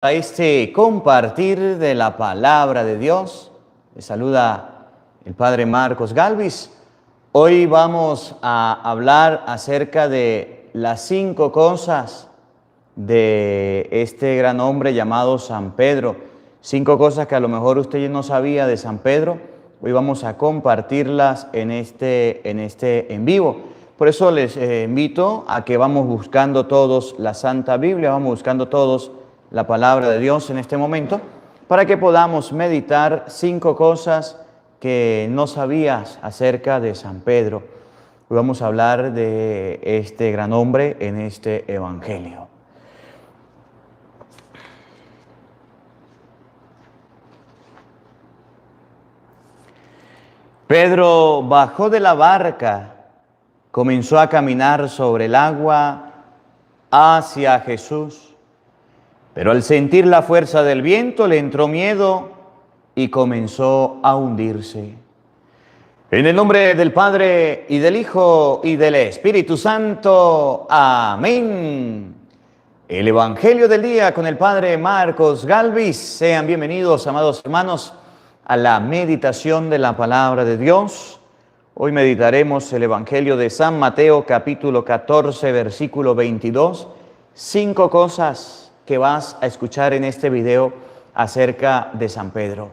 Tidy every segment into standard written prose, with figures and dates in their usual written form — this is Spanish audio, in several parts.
A este compartir de la palabra de Dios. Les saluda el Padre Marcos Galvis. Hoy vamos a hablar acerca de las 5 cosas de este gran hombre llamado San Pedro. 5 cosas que a lo mejor usted no sabía de San Pedro. Hoy vamos a compartirlas en este en vivo. Por eso les invito a que vamos buscando todos la Santa Biblia, vamos buscando todos la palabra de Dios en este momento, para que podamos meditar 5 cosas que no sabías acerca de San Pedro. Hoy vamos a hablar de este gran hombre en este evangelio. Pedro bajó de la barca, comenzó a caminar sobre el agua hacia Jesús. Pero al sentir la fuerza del viento le entró miedo y comenzó a hundirse. En el nombre del Padre y del Hijo y del Espíritu Santo. Amén. El Evangelio del día con el Padre Marcos Galvis. Sean bienvenidos, amados hermanos, a la meditación de la palabra de Dios. Hoy meditaremos el Evangelio de San Mateo, capítulo 14, versículo 22. 5 cosas que vas a escuchar en este video acerca de San Pedro.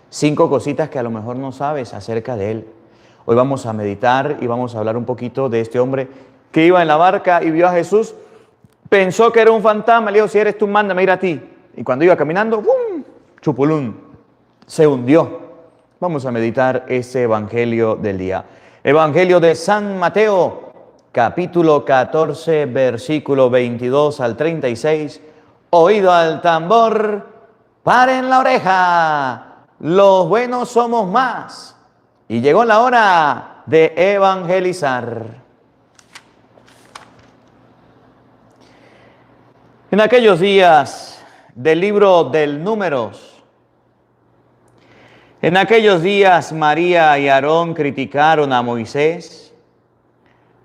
5 cositas que a lo mejor no sabes acerca de él. Hoy vamos a meditar y vamos a hablar un poquito de este hombre que iba en la barca y vio a Jesús. Pensó que era un fantasma, le dijo: si eres tú, mándame ir a ti. Y cuando iba caminando, ¡bum!, chupulún, se hundió. Vamos a meditar ese evangelio del día. Evangelio de San Mateo, capítulo 14, versículo 22 al 36. Oído al tambor, paren la oreja, los buenos somos más. Y llegó la hora de evangelizar. En aquellos días del libro del Números, en aquellos días María y Aarón criticaron a Moisés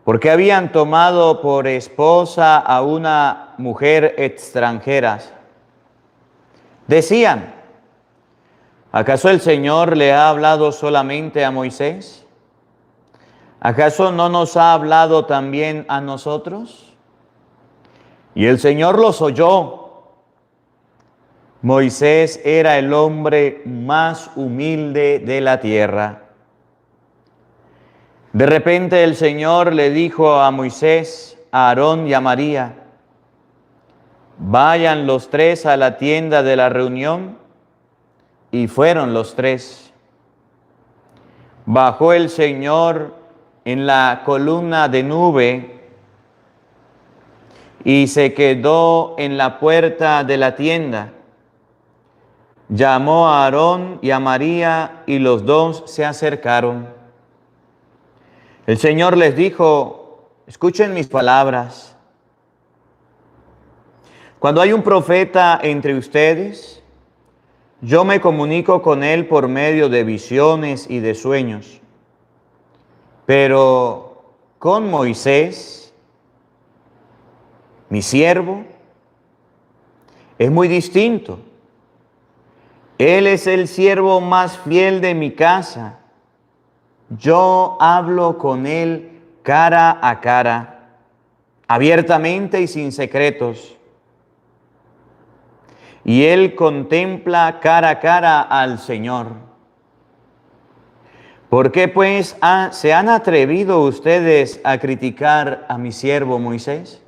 porque habían tomado por esposa a una mujer extranjera. Decían: ¿acaso el Señor le ha hablado solamente a Moisés? ¿Acaso no nos ha hablado también a nosotros? Y el Señor los oyó. Moisés era el hombre más humilde de la tierra. De repente el Señor le dijo a Moisés, a Aarón y a María: vayan los 3 a la tienda de la reunión. Y fueron los 3. Bajó el Señor en la columna de nube y se quedó en la puerta de la tienda. Llamó a Aarón y a María y los 2 se acercaron. El Señor les dijo: escuchen mis palabras. Cuando hay un profeta entre ustedes, yo me comunico con él por medio de visiones y de sueños. Pero con Moisés, mi siervo, es muy distinto. Él es el siervo más fiel de mi casa. Yo hablo con él cara a cara, abiertamente y sin secretos. Y él contempla cara a cara al Señor. ¿Por qué pues se han atrevido ustedes a criticar a mi siervo Moisés?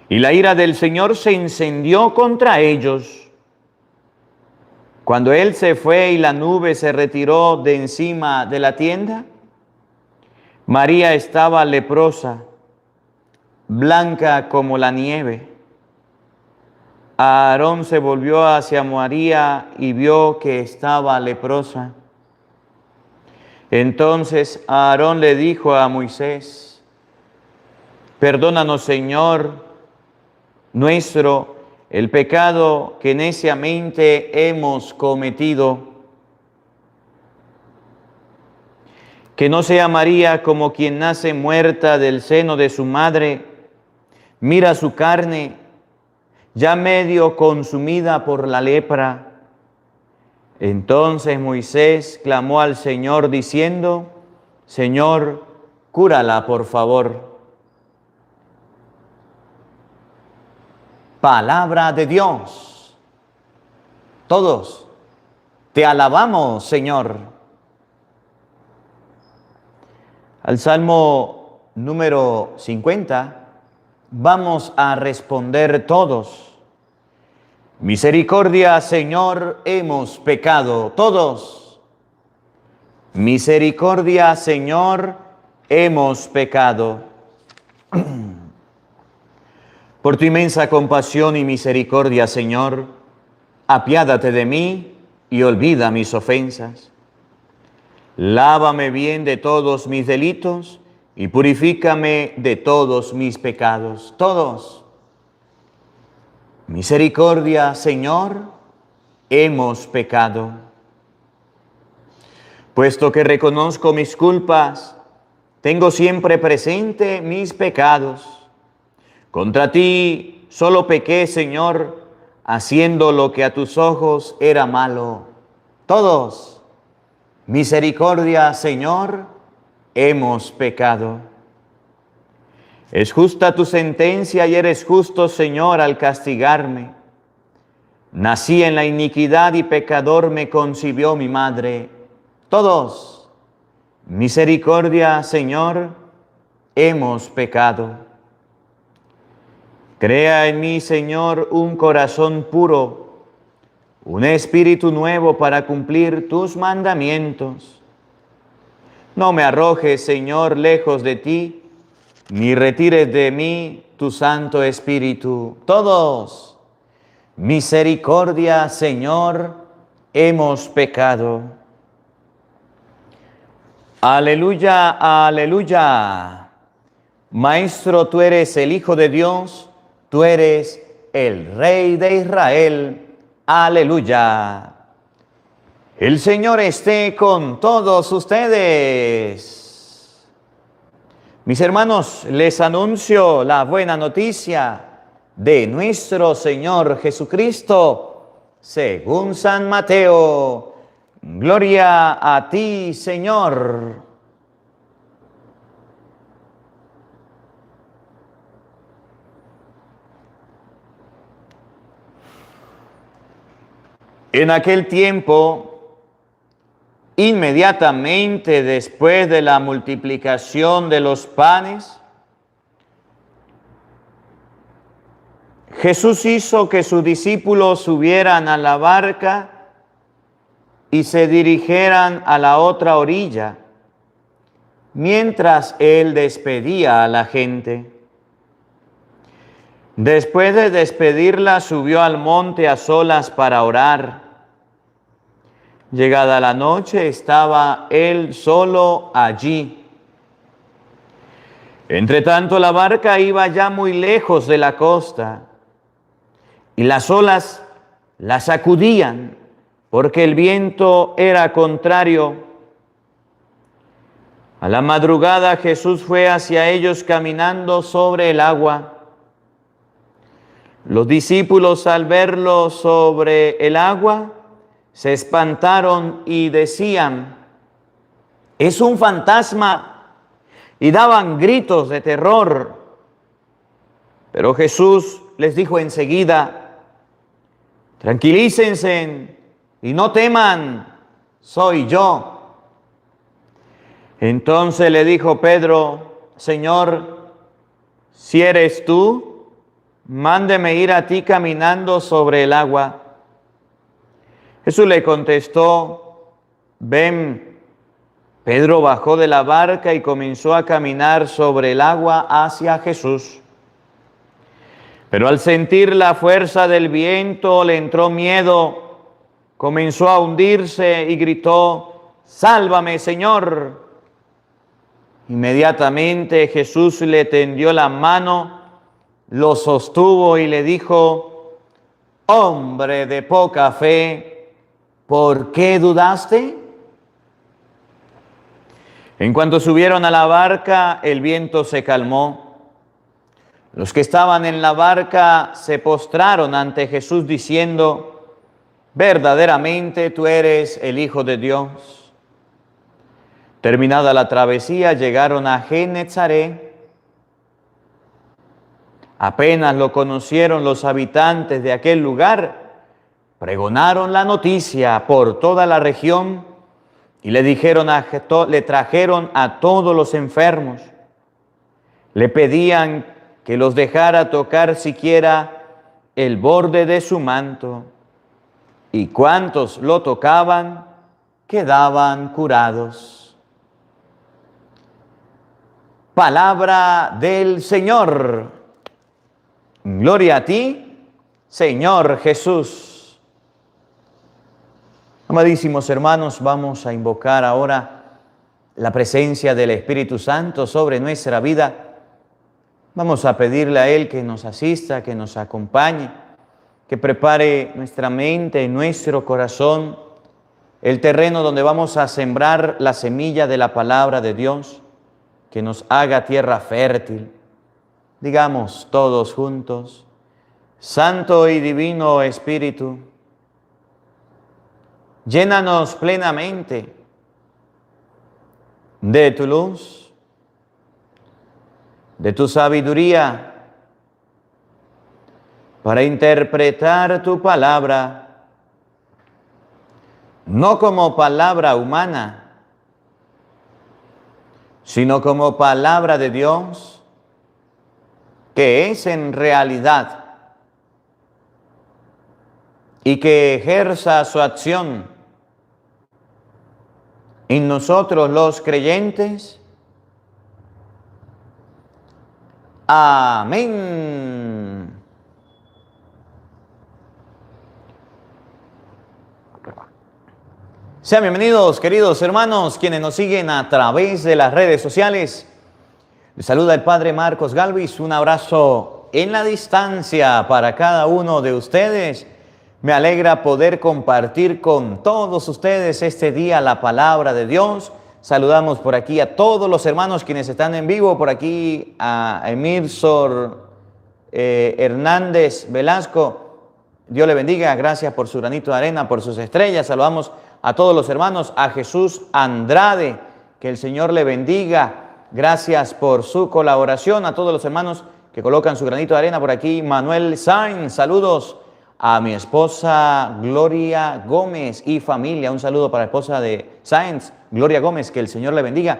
Y la ira del Señor se encendió contra ellos. Cuando él se fue y la nube se retiró de encima de la tienda, María estaba leprosa, blanca como la nieve. Aarón se volvió hacia María y vio que estaba leprosa. Entonces Aarón le dijo a Moisés: perdónanos, Señor nuestro, el pecado que neciamente hemos cometido. Que no sea María como quien nace muerta del seno de su madre, mira su carne, ya medio consumida por la lepra. Entonces Moisés clamó al Señor diciendo: Señor, cúrala, por favor. Palabra de Dios. Todos te alabamos, Señor. Al Salmo número 50 vamos a responder todos. Misericordia, Señor, hemos pecado. Todos. Misericordia, Señor, hemos pecado. Por tu inmensa compasión y misericordia, Señor, apiádate de mí y olvida mis ofensas. Lávame bien de todos mis delitos y purifícame de todos mis pecados. Todos. Misericordia, Señor, hemos pecado. Puesto que reconozco mis culpas, tengo siempre presente mis pecados. Contra ti solo pequé, Señor, haciendo lo que a tus ojos era malo. Todos. Misericordia, Señor, hemos pecado. Es justa tu sentencia y eres justo, Señor, al castigarme. Nací en la iniquidad y pecador me concibió mi madre. Todos. Misericordia, Señor, hemos pecado. Crea en mí, Señor, un corazón puro, un espíritu nuevo para cumplir tus mandamientos. No me arrojes, Señor, lejos de ti, ni retires de mí tu Santo Espíritu. Todos. Misericordia, Señor, hemos pecado. Aleluya, aleluya. Maestro, tú eres el Hijo de Dios, tú eres el Rey de Israel. Aleluya. El Señor esté con todos ustedes. Mis hermanos, les anuncio la buena noticia de nuestro Señor Jesucristo, según San Mateo. Gloria a ti, Señor. En aquel tiempo, inmediatamente después de la multiplicación de los panes, Jesús hizo que sus discípulos subieran a la barca y se dirigieran a la otra orilla, mientras Él despedía a la gente. Después de despedirla, subió al monte a solas para orar. Llegada la noche, estaba Él solo allí. Entretanto, la barca iba ya muy lejos de la costa, y las olas la sacudían, porque el viento era contrario. A la madrugada Jesús fue hacia ellos caminando sobre el agua. Los discípulos, al verlo sobre el agua, se espantaron y decían: «Es un fantasma», y daban gritos de terror. Pero Jesús les dijo enseguida: «Tranquilícense y no teman, soy yo». Entonces le dijo Pedro: «Señor, si eres tú, mándeme ir a ti caminando sobre el agua». Jesús le contestó: «Ven». Pedro bajó de la barca y comenzó a caminar sobre el agua hacia Jesús. Pero al sentir la fuerza del viento le entró miedo, comenzó a hundirse y gritó: «¡Sálvame, Señor!». Inmediatamente Jesús le tendió la mano, lo sostuvo y le dijo: «Hombre de poca fe, ¿por qué dudaste?». En cuanto subieron a la barca, el viento se calmó. Los que estaban en la barca se postraron ante Jesús diciendo: verdaderamente tú eres el Hijo de Dios. Terminada la travesía, llegaron a Genezaret. Apenas lo conocieron los habitantes de aquel lugar, pregonaron la noticia por toda la región y le trajeron a todos los enfermos. Le pedían que los dejara tocar siquiera el borde de su manto, y cuantos lo tocaban quedaban curados. Palabra del Señor. Gloria a ti, Señor Jesús. Amadísimos hermanos, vamos a invocar ahora la presencia del Espíritu Santo sobre nuestra vida. Vamos a pedirle a Él que nos asista, que nos acompañe, que prepare nuestra mente y nuestro corazón, el terreno donde vamos a sembrar la semilla de la palabra de Dios, que nos haga tierra fértil. Digamos todos juntos: Santo y Divino Espíritu, llénanos plenamente de tu luz, de tu sabiduría, para interpretar tu palabra, no como palabra humana, sino como palabra de Dios, que es en realidad, y que ejerza su acción en nosotros los creyentes. Amén. Sean bienvenidos, queridos hermanos, quienes nos siguen a través de las redes sociales. Les saluda el Padre Marcos Galvis. Un abrazo en la distancia para cada uno de ustedes. Me alegra poder compartir con todos ustedes este día la palabra de Dios. Saludamos por aquí a todos los hermanos quienes están en vivo. Por aquí a Emirsor Hernández Velasco. Dios le bendiga. Gracias por su granito de arena, por sus estrellas. Saludamos a todos los hermanos. A Jesús Andrade. Que el Señor le bendiga. Gracias por su colaboración. A todos los hermanos que colocan su granito de arena. Por aquí Manuel Sainz. Saludos a mi esposa Gloria Gómez y familia. Un saludo para la esposa de Sainz, Gloria Gómez, que el Señor le bendiga.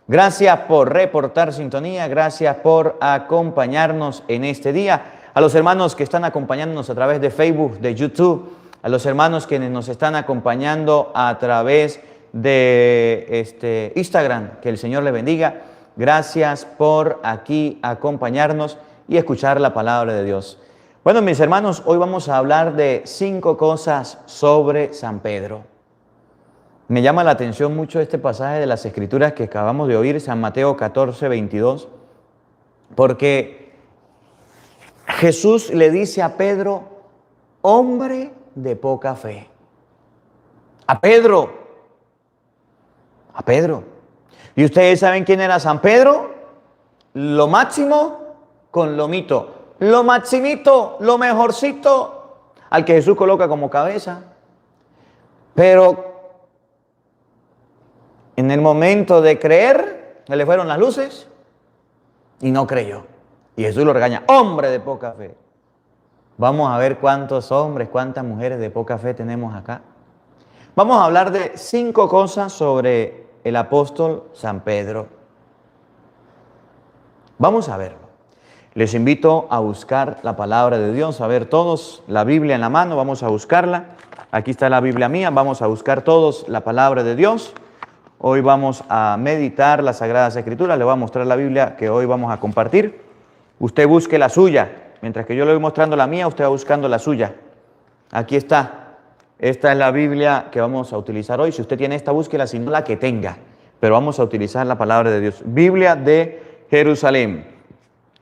Gracias por reportar sintonía, gracias por acompañarnos en este día. A los hermanos que están acompañándonos a través de Facebook, de YouTube, a los hermanos que nos están acompañando a través de Instagram, que el Señor le bendiga. Gracias por aquí acompañarnos y escuchar la palabra de Dios. Bueno, mis hermanos, hoy vamos a hablar de 5 cosas sobre San Pedro. Me llama la atención mucho este pasaje de las Escrituras que acabamos de oír, San Mateo 14, 22, porque Jesús le dice a Pedro: hombre de poca fe. A Pedro. ¿Y ustedes saben quién era San Pedro? Lo máximo con lo mito. Lo maximito, lo mejorcito, al que Jesús coloca como cabeza. Pero en el momento de creer, se le fueron las luces y no creyó. Y Jesús lo regaña: hombre de poca fe. Vamos a ver cuántos hombres, cuántas mujeres de poca fe tenemos acá. Vamos a hablar de 5 cosas sobre el apóstol San Pedro. Vamos a verlo. Les invito a buscar la palabra de Dios, a ver todos la Biblia en la mano. Vamos a buscarla. Aquí está la Biblia mía. Vamos a buscar todos la palabra de Dios. Hoy vamos a meditar las Sagradas Escrituras. Le voy a mostrar la Biblia que hoy vamos a compartir. Usted busque la suya. Mientras que yo le voy mostrando la mía, usted va buscando la suya. Aquí está. Esta es la Biblia que vamos a utilizar hoy. Si usted tiene esta, búsquela, si no, la que tenga. Pero vamos a utilizar la palabra de Dios. Biblia de Jerusalén.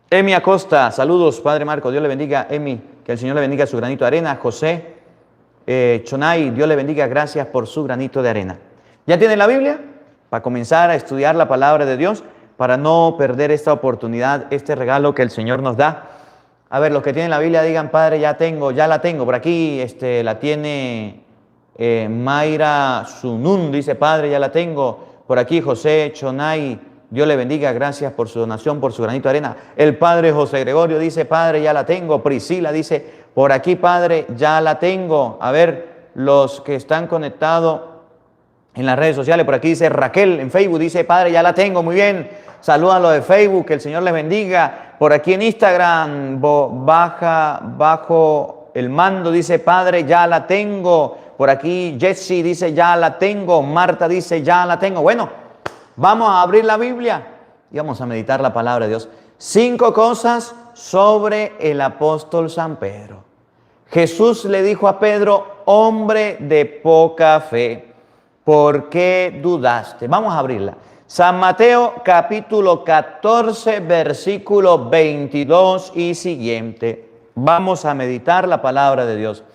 Emi Acosta, saludos, Padre Marco, Dios le bendiga. Emi, que el Señor le bendiga su granito de arena. José Chonay, Dios le bendiga, gracias por su granito de arena. ¿Ya tiene la Biblia? Para comenzar a estudiar la palabra de Dios, para no perder esta oportunidad, este regalo que el Señor nos da. A ver, los que tienen la Biblia digan, Padre, ya la tengo. Por aquí la tiene Mayra Sunun, dice, Padre, ya la tengo. Por aquí José Chonay, Dios le bendiga, gracias por su donación, por su granito de arena. El Padre José Gregorio dice, Padre, ya la tengo. Priscila dice, por aquí, Padre, ya la tengo. A ver, los que están conectados en las redes sociales, por aquí dice Raquel en Facebook, dice, Padre, ya la tengo, muy bien. Saludos a los de Facebook, que el Señor les bendiga. Por aquí en Instagram, bajo el mando, dice, Padre, ya la tengo. Por aquí Jesse dice, ya la tengo. Marta dice, ya la tengo. Bueno, vamos a abrir la Biblia y vamos a meditar la palabra de Dios. 5 cosas sobre el apóstol San Pedro. Jesús le dijo a Pedro, hombre de poca fe, ¿por qué dudaste? Vamos a abrirla. San Mateo capítulo 14, versículo 22 y siguiente. Vamos a meditar la palabra de Dios.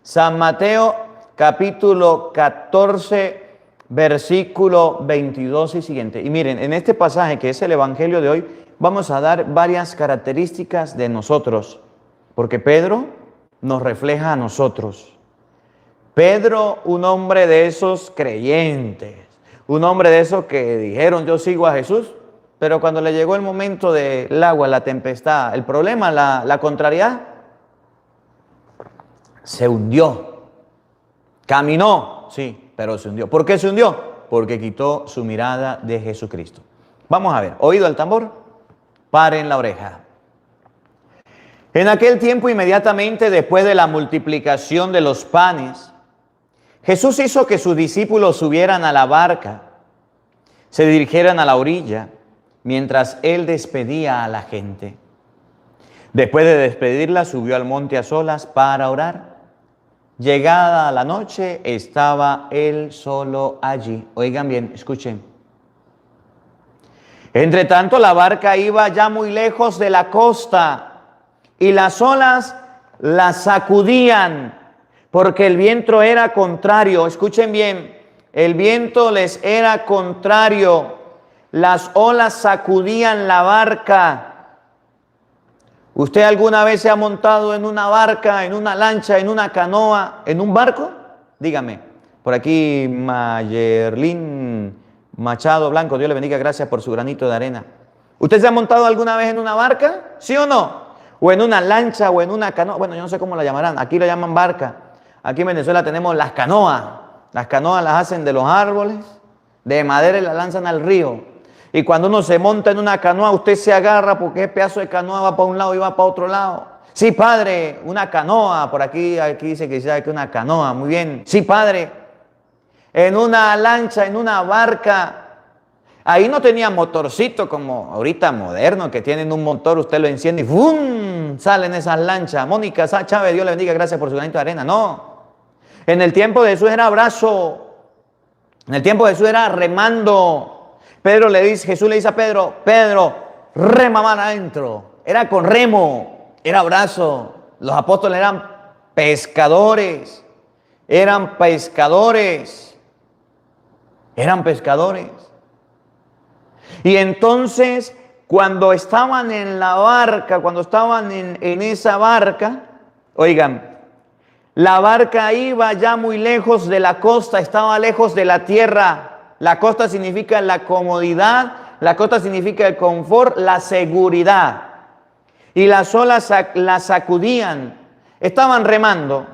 San Mateo capítulo 14, versículo 22 y siguiente. Y miren, en este pasaje que es el Evangelio de hoy, vamos a dar varias características de nosotros, porque Pedro nos refleja a nosotros. Pedro, un hombre de esos creyentes, un hombre de esos que dijeron, yo sigo a Jesús, pero cuando le llegó el momento del agua, la tempestad, el problema, la contrariedad, se hundió. Caminó, sí, pero se hundió. ¿Por qué se hundió? Porque quitó su mirada de Jesucristo. Vamos a ver, oído el tambor, paren la oreja. En aquel tiempo, inmediatamente después de la multiplicación de los panes, Jesús hizo que sus discípulos subieran a la barca, se dirigieran a la orilla, mientras Él despedía a la gente. Después de despedirla, subió al monte a solas para orar. Llegada la noche, estaba Él solo allí. Oigan bien, escuchen. Entre tanto, la barca iba ya muy lejos de la costa y las olas la sacudían, porque el viento era contrario. Escuchen bien, el viento les era contrario. Las olas sacudían la barca. ¿Usted alguna vez se ha montado en una barca, en una lancha, en una canoa, en un barco? Dígame. Por aquí Mayerlin Machado Blanco, Dios le bendiga, gracias por su granito de arena. ¿Usted se ha montado alguna vez en una barca? ¿Sí o no? O en una lancha o en una canoa. Bueno, yo no sé cómo la llamarán. Aquí lo llaman barca. Aquí en Venezuela tenemos las canoas. Las canoas las hacen de los árboles, de madera, y las lanzan al río. Y cuando uno se monta en una canoa, usted se agarra porque ese pedazo de canoa va para un lado y va para otro lado. Sí, padre, una canoa. Por aquí dice que es una canoa. Muy bien. Sí, padre. En una lancha, en una barca. Ahí no tenía motorcito como ahorita moderno, que tienen un motor, usted lo enciende y ¡bum! Salen esas lanchas. Mónica Chávez, Dios le bendiga, gracias por su granito de arena. No. En el tiempo de Jesús era brazo. En el tiempo de Jesús era remando. Jesús le dice a Pedro, Pedro, rema más adentro. Era con remo, era brazo. Los apóstoles eran pescadores. Eran pescadores. Eran pescadores. Y entonces, cuando estaban en la barca, cuando estaban en esa barca, oigan, la barca iba ya muy lejos de la costa, estaba lejos de la tierra. La costa significa la comodidad, la costa significa el confort, la seguridad. Y las olas la sacudían, estaban remando,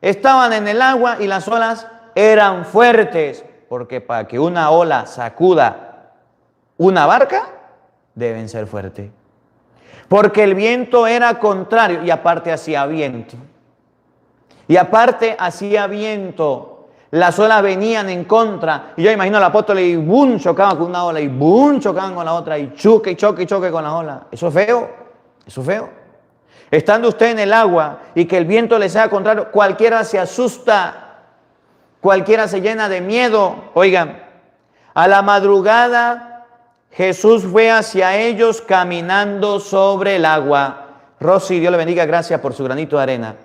estaban en el agua y las olas eran fuertes, porque para que una ola sacuda una barca, deben ser fuertes. Porque el viento era contrario y aparte hacía viento. Y aparte hacía viento. Las olas venían en contra. Y yo imagino al apóstol y ¡bum! Chocaban con una ola y ¡bum! Chocaban con la otra y choque, y choque, y choque con la ola. Eso es feo. Eso es feo. Estando usted en el agua y que el viento le sea contrario, cualquiera se asusta. Cualquiera se llena de miedo. Oigan, a la madrugada Jesús fue hacia ellos caminando sobre el agua. Rosy, Dios le bendiga, gracias por su granito de arena.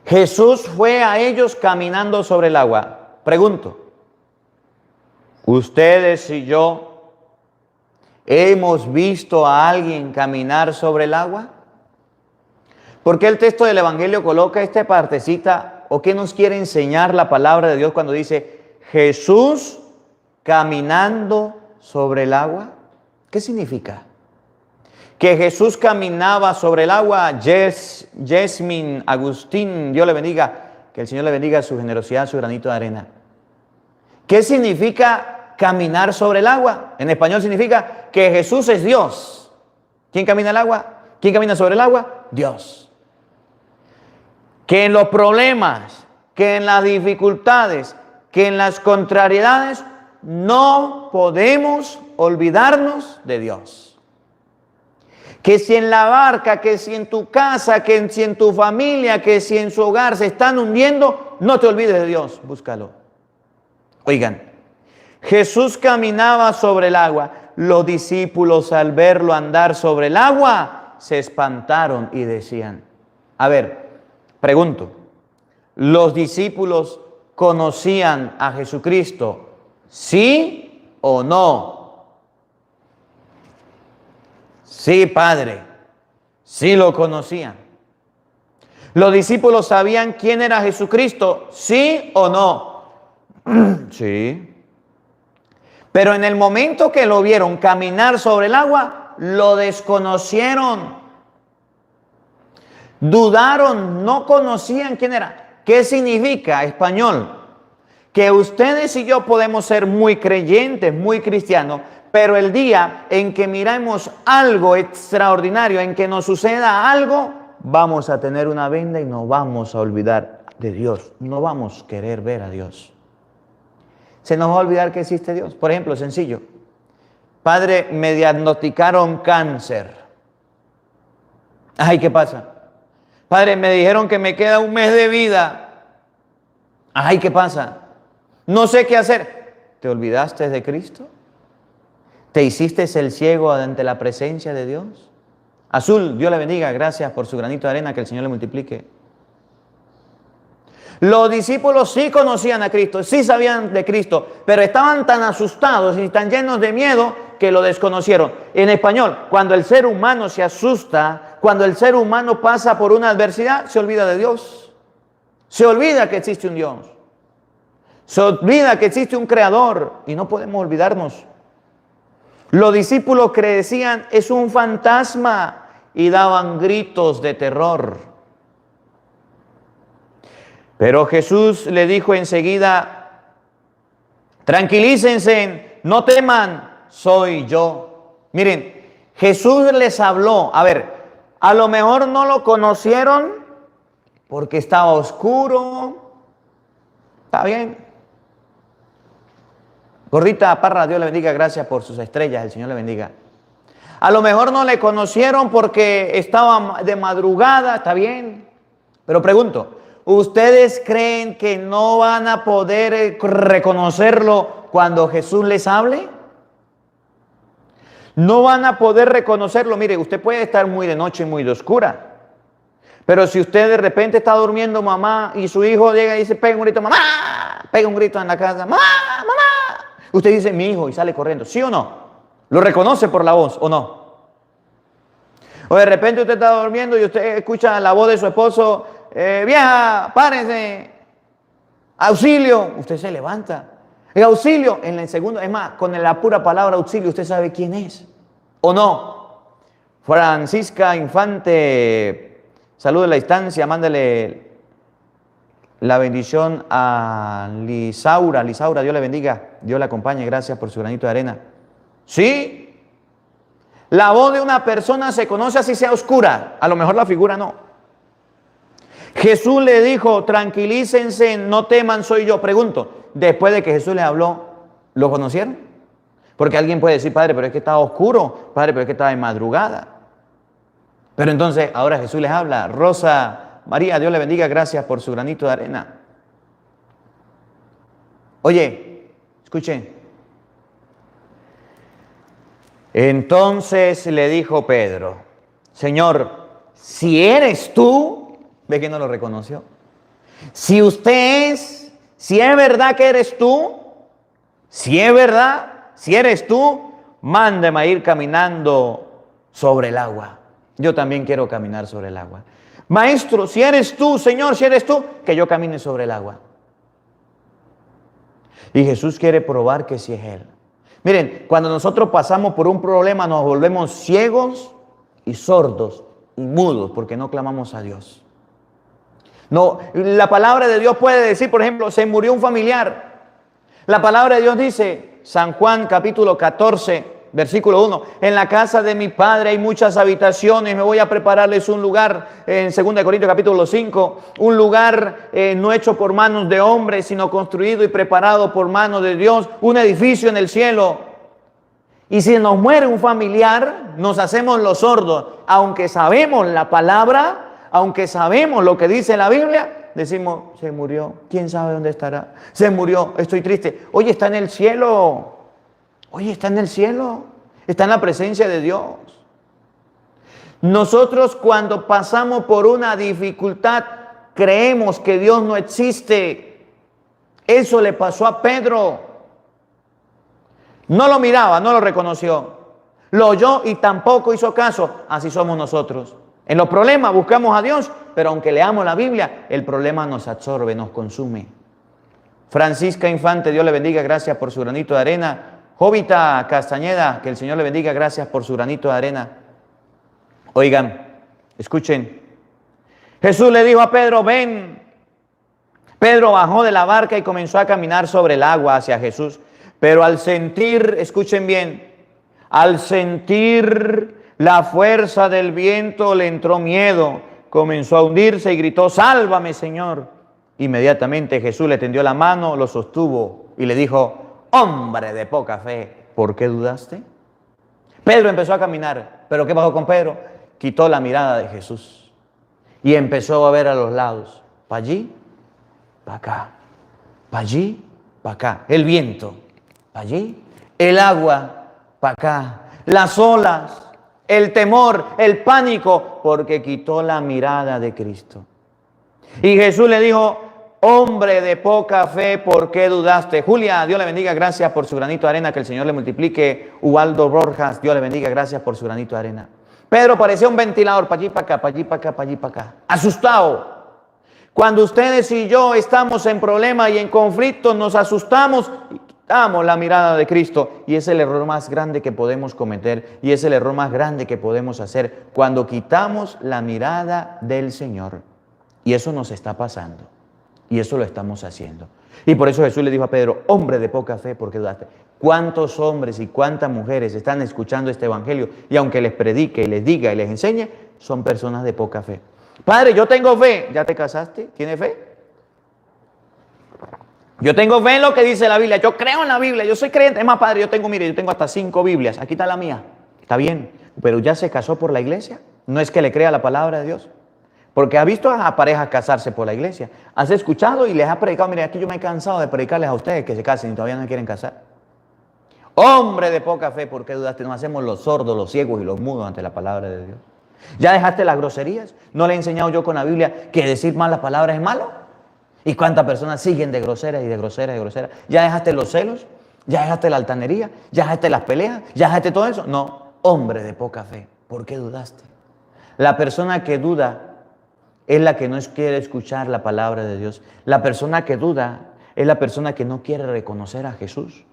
Jesús fue a ellos caminando sobre el agua. Pregunto, ustedes y yo ¿Hemos visto a alguien caminar sobre el agua? ¿Por qué el texto del Evangelio coloca esta partecita? ¿O qué nos quiere enseñar la palabra de Dios cuando dice Jesús caminando sobre el agua? ¿Qué significa? Que Jesús caminaba sobre el agua. Yasmin, Agustín, Dios le bendiga, que el Señor le bendiga su generosidad, su granito de arena. ¿Qué significa caminar sobre el agua? En español significa que Jesús es Dios. ¿Quién camina el agua? ¿Quién camina sobre el agua? Dios. Que en los problemas, que en las dificultades, que en las contrariedades, no podemos olvidarnos de Dios. Que si en la barca, que si en tu casa, que si en tu familia, que si en su hogar se están hundiendo, no te olvides de Dios, búscalo. Oigan, Jesús caminaba sobre el agua. Los discípulos al verlo andar sobre el agua se espantaron y decían, a ver, pregunto, ¿los discípulos conocían a Jesucristo? ¿Sí o no? Sí, Padre, sí lo conocían. ¿Los discípulos sabían quién era Jesucristo? ¿Sí o no? Sí. Pero en el momento que lo vieron caminar sobre el agua, lo desconocieron. Dudaron, no conocían quién era. ¿Qué significa español? Que ustedes y yo podemos ser muy creyentes, muy cristianos, pero el día en que miremos algo extraordinario, en que nos suceda algo, vamos a tener una venda y nos vamos a olvidar de Dios. No vamos a querer ver a Dios. Se nos va a olvidar que existe Dios. Por ejemplo, sencillo. Padre, me diagnosticaron cáncer. Ay, ¿qué pasa? Padre, me dijeron que me queda un mes de vida. Ay, ¿qué pasa? No sé qué hacer. ¿Te olvidaste de Cristo? ¿Te hiciste el ciego ante la presencia de Dios? Azul, Dios le bendiga. Gracias por su granito de arena, que el Señor le multiplique. Los discípulos sí conocían a Cristo, sí sabían de Cristo, pero estaban tan asustados y tan llenos de miedo que lo desconocieron. En español, cuando el ser humano se asusta, cuando el ser humano pasa por una adversidad, se olvida de Dios. Se olvida que existe un Dios. Se olvida que existe un Creador y no podemos olvidarnos. Los discípulos decían, es un fantasma, y daban gritos de terror. Pero Jesús le dijo enseguida, tranquilícense, no teman, soy yo. Miren, Jesús les habló. A ver, a lo mejor no lo conocieron porque estaba oscuro. Está bien. Gordita Parra, Dios le bendiga, gracias por sus estrellas, el Señor le bendiga. A lo mejor no le conocieron porque estaba de madrugada, está bien. Pero pregunto, ¿ustedes creen que no van a poder reconocerlo cuando Jesús les hable? No van a poder reconocerlo. Mire, usted puede estar muy de noche y muy de oscura. Pero si usted de repente está durmiendo, mamá, y su hijo llega y dice, pega un grito, mamá, pega un grito en la casa, mamá, mamá. Usted dice, mi hijo, y sale corriendo. ¿Sí o no? ¿Lo reconoce por la voz o no? O de repente usted está durmiendo y usted escucha la voz de su esposo, vieja, párense, auxilio. Usted se levanta. El auxilio, en el segundo, es más, con la pura palabra auxilio, usted sabe quién es o no. Francisca Infante, salude a la distancia, mándale la bendición a Lisaura. Lisaura, Dios le bendiga, Dios le acompañe, gracias por su granito de arena. ¿Sí? La voz de una persona se conoce así sea oscura, a lo mejor la figura no. Jesús le dijo, tranquilícense, no teman, soy yo. Pregunto, después de que Jesús les habló, ¿lo conocieron? Porque alguien puede decir, Padre, pero es que estaba oscuro, Padre, pero es que estaba en madrugada. Pero entonces, ahora Jesús les habla. Rosa María, Dios le bendiga, gracias por su granito de arena. Oye, escuchen. Entonces le dijo Pedro, Señor, si eres tú, ve que no lo reconoció. Si usted es, si es verdad que eres tú, si es verdad, si eres tú, mándeme a ir caminando sobre el agua. Yo también quiero caminar sobre el agua. Maestro, si eres tú, Señor, si eres tú, que yo camine sobre el agua. Y Jesús quiere probar que sí es Él. Miren, cuando nosotros pasamos por un problema nos volvemos ciegos y sordos y mudos porque no clamamos a Dios. No, la palabra de Dios puede decir, por ejemplo, se murió un familiar. La palabra de Dios dice, San Juan capítulo 14, versículo 1, en la casa de mi Padre hay muchas habitaciones, me voy a prepararles un lugar, en 2 Corintios capítulo 5, un lugar no hecho por manos de hombres, sino construido y preparado por manos de Dios, un edificio en el cielo. Y si nos muere un familiar, nos hacemos los sordos, aunque sabemos la palabra, aunque sabemos lo que dice la Biblia, decimos, se murió, ¿quién sabe dónde estará? Se murió, estoy triste. Oye, está en el cielo. Oye, está en el cielo. Está en la presencia de Dios. Nosotros cuando pasamos por una dificultad, creemos que Dios no existe. Eso le pasó a Pedro. No lo miraba, no lo reconoció. Lo oyó y tampoco hizo caso. Así somos nosotros. En los problemas buscamos a Dios, pero aunque leamos la Biblia, el problema nos absorbe, nos consume. Francisca Infante, Dios le bendiga, gracias por su granito de arena. Jovita Castañeda, que el Señor le bendiga, gracias por su granito de arena. Oigan, escuchen. Jesús le dijo a Pedro, ven. Pedro bajó de la barca y comenzó a caminar sobre el agua hacia Jesús. Pero al sentir, escuchen bien, al sentir la fuerza del viento le entró miedo, comenzó a hundirse y gritó, sálvame, Señor. Inmediatamente Jesús le tendió la mano, lo sostuvo y le dijo, hombre de poca fe, ¿por qué dudaste? Pedro empezó a caminar, pero ¿qué pasó con Pedro? Quitó la mirada de Jesús y empezó a ver a los lados, para allí, para acá, para allí, para acá, el viento, para allí, el agua, para acá, las olas, el temor, el pánico, porque quitó la mirada de Cristo. Y Jesús le dijo, hombre de poca fe, ¿por qué dudaste? Julia, Dios le bendiga, gracias por su granito de arena, que el Señor le multiplique. Ubaldo Borjas, Dios le bendiga, gracias por su granito de arena. Pedro parecía un ventilador, para allí, para acá, para allí, para acá, para allí, para acá. Asustado. Cuando ustedes y yo estamos en problemas y en conflictos, nos asustamos y quitamos la mirada de Cristo. Y es el error más grande que podemos cometer y es el error más grande que podemos hacer cuando quitamos la mirada del Señor. Y eso nos está pasando. Y eso lo estamos haciendo. Y por eso Jesús le dijo a Pedro, hombre de poca fe, ¿por qué dudaste? ¿Cuántos hombres y cuántas mujeres están escuchando este evangelio? Y aunque les predique y les diga y les enseñe, son personas de poca fe. Padre, yo tengo fe. ¿Ya te casaste? ¿Tienes fe? Yo tengo fe en lo que dice la Biblia. Yo creo en la Biblia. Yo soy creyente. Es más, padre, yo tengo hasta 5 Biblias. Aquí está la mía. Está bien. Pero ¿ya se casó por la iglesia? ¿No es que le crea la palabra de Dios? Porque ha visto a parejas casarse por la iglesia. Has escuchado y les ha predicado. Mire, aquí yo me he cansado de predicarles a ustedes que se casen y todavía no quieren casar. Hombre de poca fe, ¿por qué dudaste? Nos hacemos los sordos, los ciegos y los mudos ante la palabra de Dios. ¿Ya dejaste las groserías? ¿No le he enseñado yo con la Biblia que decir malas palabras es malo? ¿Y cuántas personas siguen de groseras y de groseras y de groseras? ¿Ya dejaste los celos? ¿Ya dejaste la altanería? ¿Ya dejaste las peleas? ¿Ya dejaste todo eso? No, hombre de poca fe, ¿por qué dudaste? La persona que duda es la que no quiere escuchar la palabra de Dios. La persona que duda es la persona que no quiere reconocer a Jesús.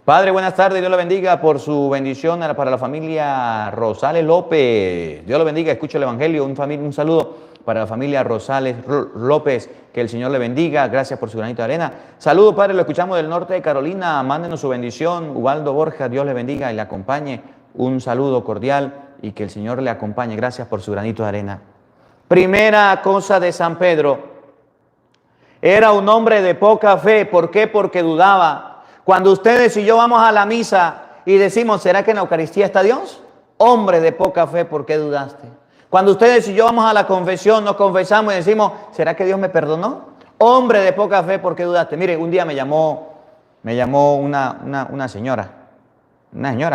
Padre, buenas tardes, Dios lo bendiga por su bendición para la familia Rosales López. Dios lo bendiga, escucha el evangelio, un saludo para la familia Rosales López, que el Señor le bendiga, gracias por su granito de arena. Saludo, Padre, lo escuchamos del norte de Carolina, mándenos su bendición. Ubaldo Borjas, Dios le bendiga y le acompañe. Un saludo cordial y que el Señor le acompañe, gracias por su granito de arena. Primera cosa de San Pedro, era un hombre de poca fe. ¿Por qué? Porque dudaba. Cuando ustedes y yo vamos a la misa y decimos, ¿será que en la Eucaristía está Dios? Hombre de poca fe, ¿por qué dudaste? Cuando ustedes y yo vamos a la confesión, nos confesamos y decimos, ¿será que Dios me perdonó? Hombre de poca fe, ¿por qué dudaste? Mire, un día me llamó una señora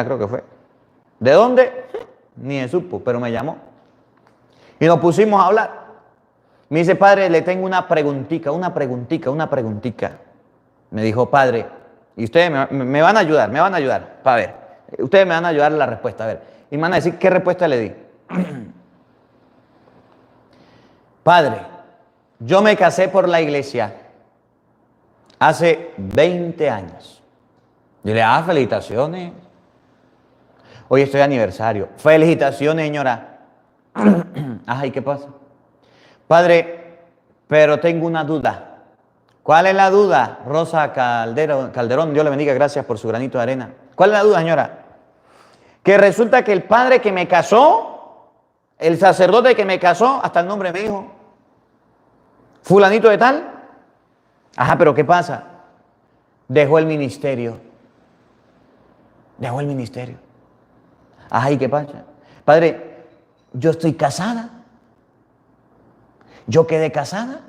creo que fue. ¿De dónde? Ni se supo, pero me llamó. Y nos pusimos a hablar. Me dice, padre, le tengo una preguntica. Me dijo, padre, y ustedes me van a ayudar, para ver. Ustedes me van a ayudar en la respuesta. A ver, y me van a decir qué respuesta le di. Padre, yo me casé por la iglesia hace 20 años. Yo le dije, felicitaciones. Hoy estoy de aniversario. Felicitaciones, señora. Ajá, ¿y qué pasa? Padre, pero tengo una duda. ¿Cuál es la duda? Rosa Calderón, Dios le bendiga, gracias por su granito de arena. ¿Cuál es la duda, señora? Que resulta que el padre que me casó, el sacerdote que me casó, hasta el nombre me dijo, fulanito de tal. Ajá, pero ¿qué pasa? Dejó el ministerio. Dejó el ministerio. Ajá, ¿y qué pasa? Padre, yo estoy casada. Yo quedé casada.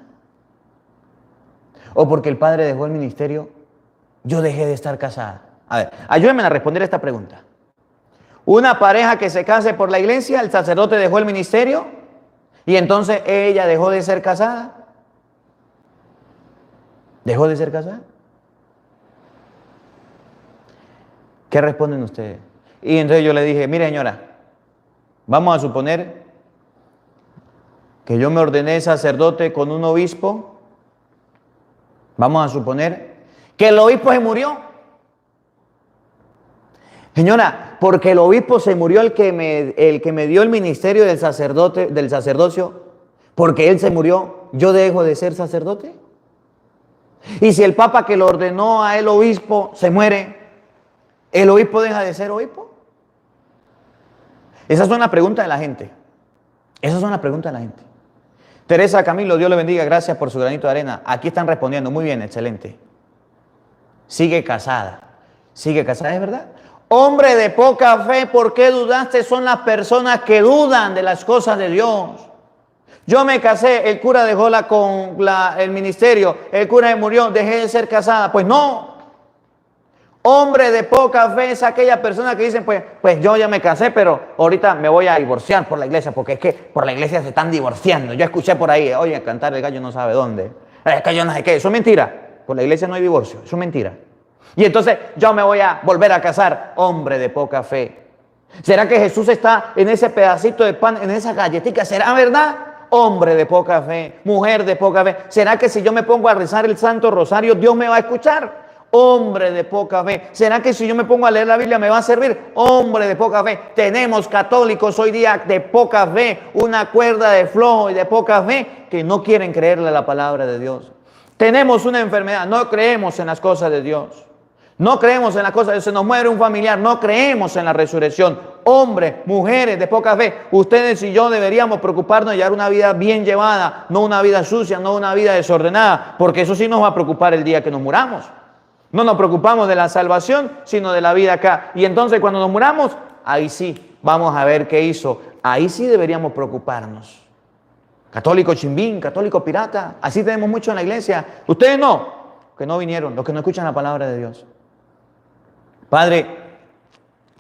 O porque el padre dejó el ministerio, yo dejé de estar casada. A ver, ayúdenme a responder esta pregunta. Una pareja que se case por la iglesia, el sacerdote dejó el ministerio y entonces ella dejó de ser casada. ¿Dejó de ser casada? ¿Qué responden ustedes? Y entonces yo le dije, mire señora, vamos a suponer que yo me ordené sacerdote con un obispo. Vamos a suponer que el obispo se murió. Señora, porque el obispo se murió el que me dio el ministerio del sacerdocio, porque él se murió, ¿yo dejo de ser sacerdote? Y si el papa que lo ordenó a el obispo se muere, ¿el obispo deja de ser obispo? Esas son las preguntas de la gente. Esas son las preguntas de la gente. Teresa Camilo, Dios le bendiga, gracias por su granito de arena. Aquí están respondiendo, muy bien, excelente. Sigue casada, ¿es verdad? Hombre de poca fe, ¿por qué dudaste? Son las personas que dudan de las cosas de Dios. Yo me casé, el cura dejó el ministerio, el cura se murió, dejé de ser casada. Pues no. Hombre de poca fe es aquella persona que dicen, pues yo ya me casé, pero ahorita me voy a divorciar por la iglesia, porque es que por la iglesia se están divorciando. Yo escuché por ahí, oye, cantar el gallo no sabe dónde. Es que yo no sé qué, eso es mentira. Por la iglesia no hay divorcio, eso es mentira. Y entonces yo me voy a volver a casar. Hombre de poca fe. ¿Será que Jesús está en ese pedacito de pan, en esa galletita? ¿Será verdad? Hombre de poca fe, mujer de poca fe. ¿Será que si yo me pongo a rezar el Santo Rosario, Dios me va a escuchar? Hombre de poca fe. ¿Será que si yo me pongo a leer la Biblia me va a servir? Hombre de poca fe. Tenemos católicos hoy día de poca fe, una cuerda de flojo y de poca fe que no quieren creerle a la palabra de Dios. Tenemos una enfermedad, no creemos en las cosas de Dios. No creemos en las cosas de Dios. Se nos muere un familiar, no creemos en la resurrección. Hombres, mujeres de poca fe, ustedes y yo deberíamos preocuparnos de llevar una vida bien llevada, no una vida sucia, no una vida desordenada, porque eso sí nos va a preocupar el día que nos muramos. No nos preocupamos de la salvación, sino de la vida acá. Y entonces cuando nos muramos, ahí sí, vamos a ver qué hizo. Ahí sí deberíamos preocuparnos. Católico chimbín, católico pirata, así tenemos mucho en la iglesia. Ustedes no, que no vinieron, los que no escuchan la palabra de Dios. Padre,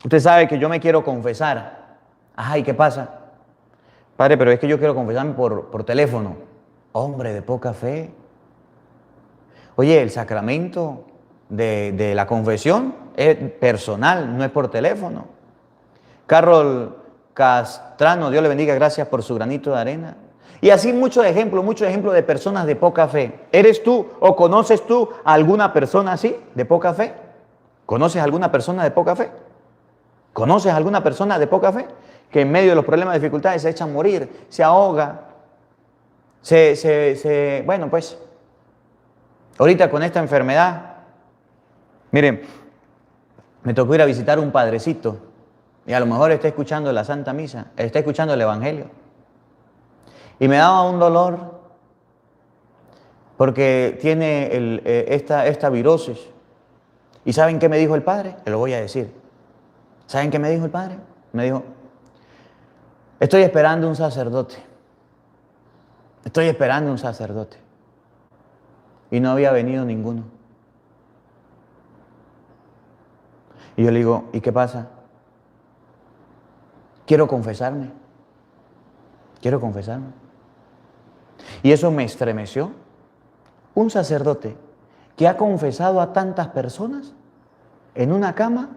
usted sabe que yo me quiero confesar. Ajá, ¿y qué pasa? Padre, pero es que yo quiero confesarme por teléfono. Hombre de poca fe. Oye, el sacramento de la confesión es personal, no es por teléfono. Carol Castrano, Dios le bendiga, gracias por su granito de arena. Y así muchos ejemplos de personas de poca fe. ¿Eres tú o conoces tú a alguna persona así, de poca fe? ¿Conoces a alguna persona de poca fe? ¿Conoces a alguna persona de poca fe? Que en medio de los problemas y dificultades se echa a morir, se ahoga, bueno, pues, ahorita con esta enfermedad, miren, me tocó ir a visitar un padrecito y a lo mejor está escuchando la Santa Misa, está escuchando el Evangelio. Y me daba un dolor porque tiene esta virosis. ¿Y saben qué me dijo el padre? Te lo voy a decir. ¿Saben qué me dijo el padre? Me dijo, estoy esperando un sacerdote. Estoy esperando un sacerdote. Y no había venido ninguno. Y yo le digo, ¿y qué pasa? Quiero confesarme. Quiero confesarme. Y eso me estremeció. Un sacerdote que ha confesado a tantas personas en una cama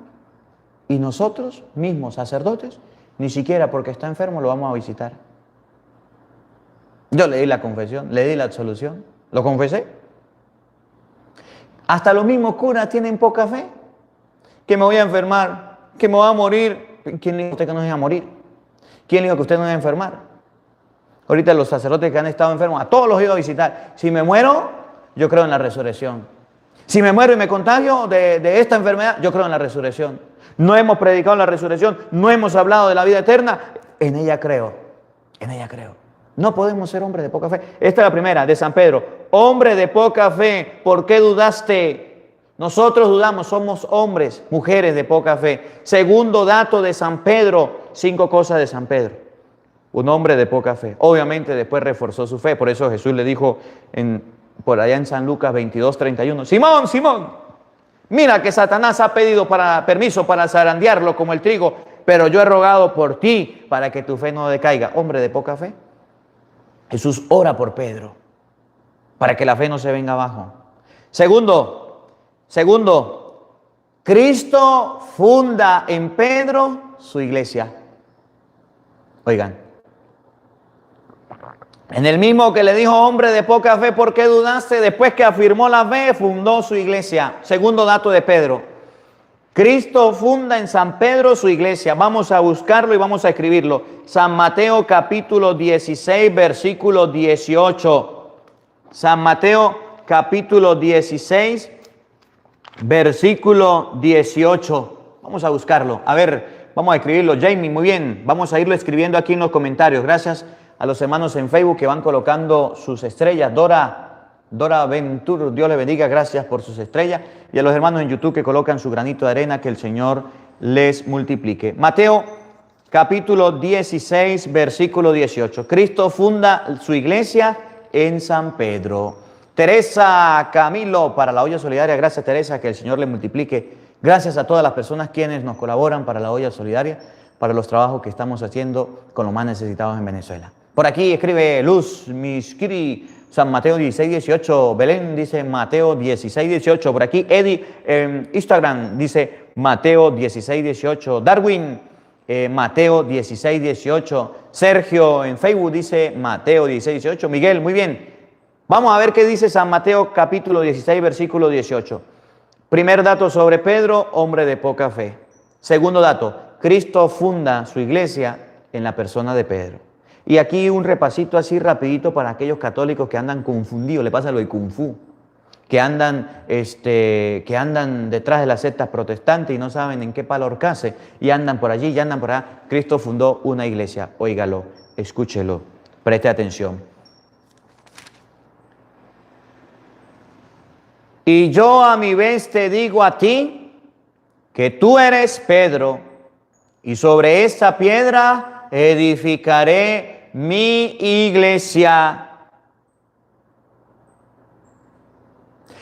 Y nosotros mismos, sacerdotes, ni siquiera porque está enfermo lo vamos a visitar. Yo le di la confesión, le di la absolución, lo confesé. Hasta los mismos curas tienen poca fe. Que me voy a enfermar, que me voy a morir. ¿Quién le dijo a usted que no se iba a morir? ¿Quién le dijo que usted no se iba a enfermar? Ahorita los sacerdotes que han estado enfermos, a todos los he ido a visitar. Si me muero, yo creo en la resurrección. Si me muero y me contagio de esta enfermedad, yo creo en la resurrección. No hemos predicado la resurrección, no hemos hablado de la vida eterna, en ella creo, en ella creo. No podemos ser hombres de poca fe. Esta es la primera, de San Pedro. Hombre de poca fe, ¿por qué dudaste? Nosotros dudamos, somos hombres, mujeres de poca fe. Segundo dato de San Pedro, 5 cosas de San Pedro. Un hombre de poca fe. Obviamente después reforzó su fe, por eso Jesús le dijo por allá en San Lucas 22:31, Simón, Simón, mira que Satanás ha pedido permiso para zarandearlo como el trigo, pero yo he rogado por ti para que tu fe no decaiga. Hombre de poca fe. Jesús ora por Pedro para que la fe no se venga abajo. Segundo, Cristo funda en Pedro su iglesia. Oigan, en el mismo que le dijo hombre de poca fe, ¿por qué dudaste? Después que afirmó la fe, fundó su iglesia. Segundo dato de Pedro. Cristo funda en San Pedro su iglesia. Vamos a buscarlo y vamos a escribirlo. San Mateo capítulo 16, versículo 18. San Mateo capítulo 16, versículo 18. Vamos a buscarlo. A ver, vamos a escribirlo. Jamie, muy bien. Vamos a irlo escribiendo aquí en los comentarios. Gracias a los hermanos en Facebook que van colocando sus estrellas. Dora Ventur, Dios le bendiga, gracias por sus estrellas. Y a los hermanos en YouTube que colocan su granito de arena, que el Señor les multiplique. Mateo capítulo 16, versículo 18. Cristo funda su iglesia en San Pedro. Teresa Camilo para la olla solidaria. Gracias, Teresa, que el Señor le multiplique. Gracias a todas las personas quienes nos colaboran para la olla solidaria, para los trabajos que estamos haciendo con los más necesitados en Venezuela. Por aquí escribe Luz Miskiri, San Mateo 16, 18. Belén dice Mateo 16, 18. Por aquí Eddie en Instagram dice Mateo 16, 18. Darwin, Mateo 16, 18. Sergio en Facebook dice Mateo 16, 18. Miguel, muy bien. Vamos a ver qué dice San Mateo capítulo 16, versículo 18. Primer dato sobre Pedro, hombre de poca fe. Segundo dato, Cristo funda su iglesia en la persona de Pedro. Y aquí un repasito así rapidito para aquellos católicos que andan confundidos, le pasa lo de Kung Fu, que andan detrás de las sectas protestantes y no saben en qué palo ahorcarse, y andan por allí y andan por allá. Cristo fundó una iglesia, óigalo, escúchelo, preste atención. Y yo a mi vez te digo a ti que tú eres Pedro, y sobre esta piedra edificaré mi iglesia,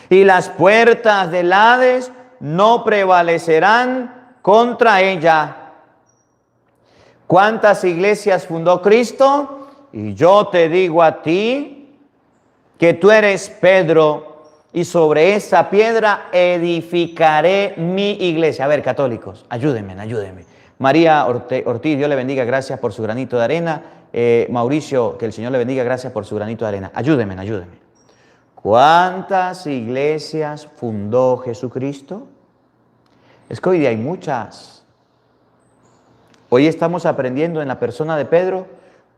y las puertas del Hades no prevalecerán contra ella. ¿Cuántas iglesias fundó Cristo? Y yo te digo a ti que tú eres Pedro, y sobre esa piedra edificaré mi iglesia. A ver, católicos, ayúdenme. María Ortiz, Dios le bendiga, gracias por su granito de arena. Mauricio, que el Señor le bendiga, gracias por su granito de arena. Ayúdenme. ¿Cuántas iglesias fundó Jesucristo? Es que hoy día hay muchas. Hoy estamos aprendiendo en la persona de Pedro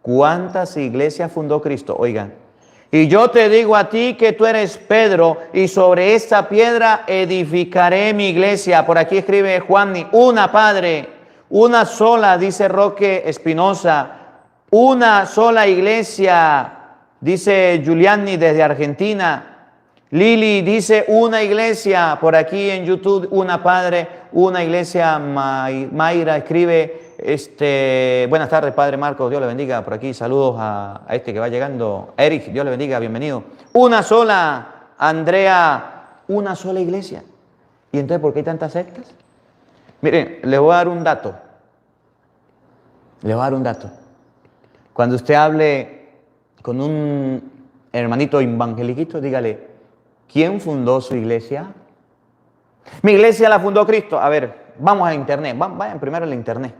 cuántas iglesias fundó Cristo. Oigan, y yo te digo a ti que tú eres Pedro, y sobre esta piedra edificaré mi iglesia. Por aquí escribe Juanni, una, Padre, una sola, dice Roque Espinosa, una sola iglesia, dice Giuliani desde Argentina. Lili dice una iglesia, por aquí en YouTube, una, Padre, una iglesia. Mayra escribe, buenas tardes, Padre Marcos, Dios le bendiga. Por aquí saludos a este que va llegando, Eric, Dios le bendiga, bienvenido. Una sola, Andrea, una sola iglesia. ¿Y entonces por qué hay tantas sectas? Miren, les voy a dar un dato. Cuando usted hable con un hermanito evangeliquito, dígale, ¿quién fundó su iglesia? Mi iglesia la fundó Cristo. A ver, vamos a internet, vayan primero a la internet.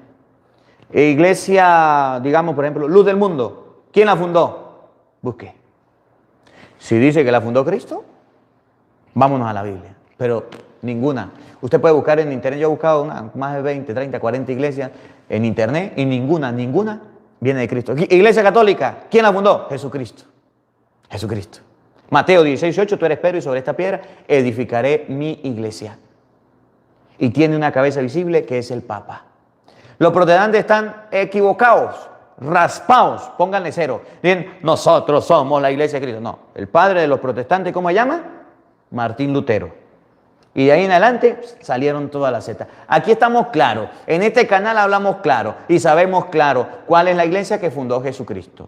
Iglesia, digamos, por ejemplo, Luz del Mundo. ¿Quién la fundó? Busque. Si dice que la fundó Cristo, vámonos a la Biblia. Pero ninguna. Usted puede buscar en internet. Yo he buscado más de 20, 30, 40 iglesias en internet y ninguna viene de Cristo. Iglesia Católica, ¿quién la fundó? Jesucristo. Jesucristo. Mateo 16:8, tú eres Pedro y sobre esta piedra edificaré mi iglesia. Y tiene una cabeza visible que es el Papa. Los protestantes están equivocados, raspados, pónganle cero. Dicen, nosotros somos la iglesia de Cristo. No, el padre de los protestantes, ¿cómo se llama? Martín Lutero. Y de ahí en adelante salieron todas las sectas. Aquí estamos claros, en este canal hablamos claro y sabemos claro cuál es la iglesia que fundó Jesucristo.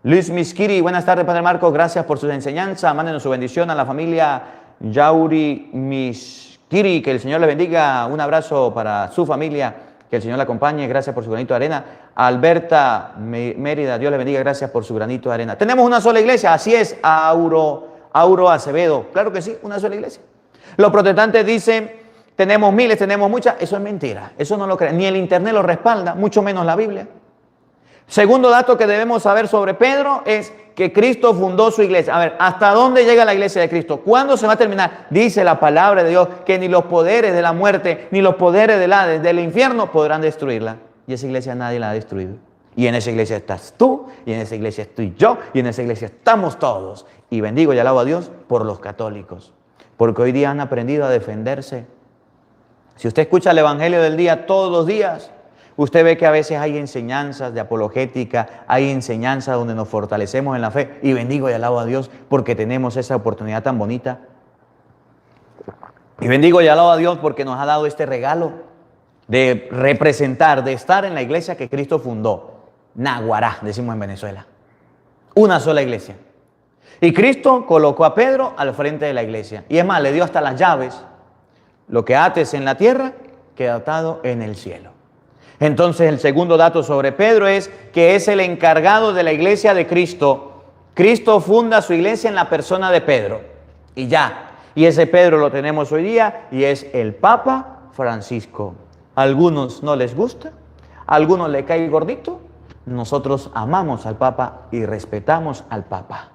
Luis Miskiri, buenas tardes, Padre Marcos, gracias por sus enseñanzas. Mándenos su bendición a la familia Yauri Miskiri, que el Señor le bendiga. Un abrazo para su familia, que el Señor le acompañe. Gracias por su granito de arena. Alberta Mérida, Dios le bendiga, gracias por su granito de arena. Tenemos una sola iglesia, así es, Auro Acevedo. Claro que sí, una sola iglesia. Los protestantes dicen, tenemos miles, tenemos muchas. Eso es mentira, eso no lo creen. Ni el internet lo respalda, mucho menos la Biblia. Segundo dato que debemos saber sobre Pedro es que Cristo fundó su iglesia. A ver, ¿hasta dónde llega la iglesia de Cristo? ¿Cuándo se va a terminar? Dice la palabra de Dios que ni los poderes de la muerte, ni los poderes del Hades, del infierno podrán destruirla. Y esa iglesia nadie la ha destruido. Y en esa iglesia estás tú, y en esa iglesia estoy yo, y en esa iglesia estamos todos. Y bendigo y alabo a Dios por los católicos, porque hoy día han aprendido a defenderse. Si usted escucha el evangelio del día todos los días, usted ve que a veces hay enseñanzas de apologética, hay enseñanzas donde nos fortalecemos en la fe, y bendigo y alabo a Dios porque tenemos esa oportunidad tan bonita. Y bendigo y alabo a Dios porque nos ha dado este regalo de representar, de estar en la iglesia que Cristo fundó. Naguará, decimos en Venezuela. Una sola iglesia. Y Cristo colocó a Pedro al frente de la iglesia. Y es más, le dio hasta las llaves. Lo que ates en la tierra, queda atado en el cielo. Entonces el segundo dato sobre Pedro es que es el encargado de la iglesia de Cristo. Cristo funda su iglesia en la persona de Pedro. Y ya. Y ese Pedro lo tenemos hoy día y es el Papa Francisco. A algunos no les gusta, a algunos le cae gordito. Nosotros amamos al Papa y respetamos al Papa.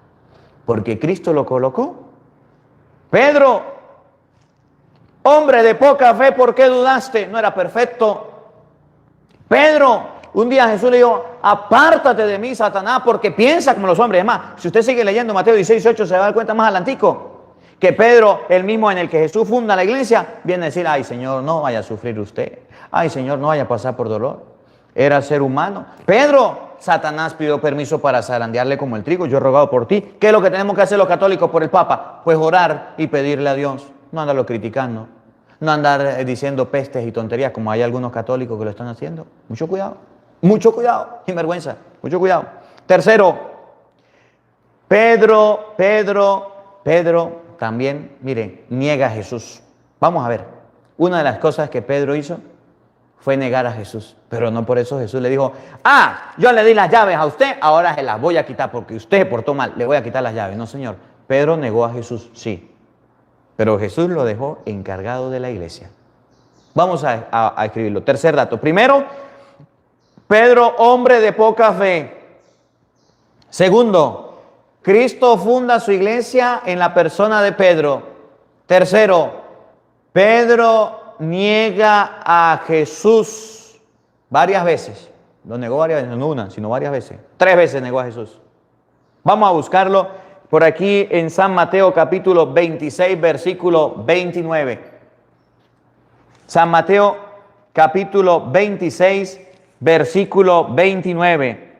Porque Cristo lo colocó. Pedro, hombre de poca fe, ¿por qué dudaste? No era perfecto. Pedro, un día Jesús le dijo, apártate de mí, Satanás, porque piensa como los hombres. Es más, si usted sigue leyendo Mateo 16:8, se va a dar cuenta más adelantico, que Pedro, el mismo en el que Jesús funda la iglesia, viene a decir, ay Señor, no vaya a sufrir usted. Ay Señor, no vaya a pasar por dolor. Era ser humano. Pedro, Satanás pidió permiso para zarandearle como el trigo. Yo he rogado por ti. ¿Qué es lo que tenemos que hacer los católicos por el Papa? Pues orar y pedirle a Dios. No andarlo criticando. No andar diciendo pestes y tonterías como hay algunos católicos que lo están haciendo. Mucho cuidado, sin vergüenza, mucho cuidado. Tercero, Pedro también, miren, niega a Jesús. Vamos a ver, una de las cosas que Pedro hizo fue negar a Jesús, pero no por eso Jesús le dijo, yo le di las llaves a usted, ahora se las voy a quitar porque usted se portó mal, le voy a quitar las llaves. No, Señor, Pedro negó a Jesús, sí. Pero Jesús lo dejó encargado de la iglesia. Vamos a escribirlo. Tercer dato. Primero, Pedro, hombre de poca fe. Segundo, Cristo funda su iglesia en la persona de Pedro. Tercero, Pedro niega a Jesús varias veces. Lo negó varias veces, no una, sino varias veces. 3 veces negó a Jesús. Vamos a buscarlo. Por aquí en San Mateo capítulo 26, versículo 29. San Mateo capítulo 26, versículo 29.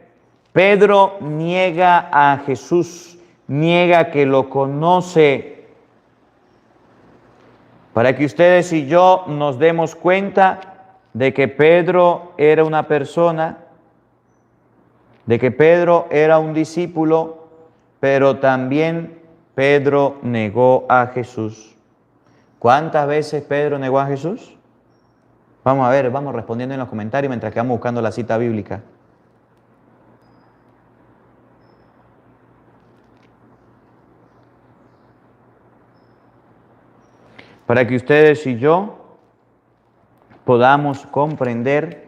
Pedro niega a Jesús, niega que lo conoce. Para que ustedes y yo nos demos cuenta de que Pedro era una persona, de que Pedro era un discípulo, pero también Pedro negó a Jesús. ¿Cuántas veces Pedro negó a Jesús? Vamos a ver, vamos respondiendo en los comentarios mientras que vamos buscando la cita bíblica. Para que ustedes y yo podamos comprender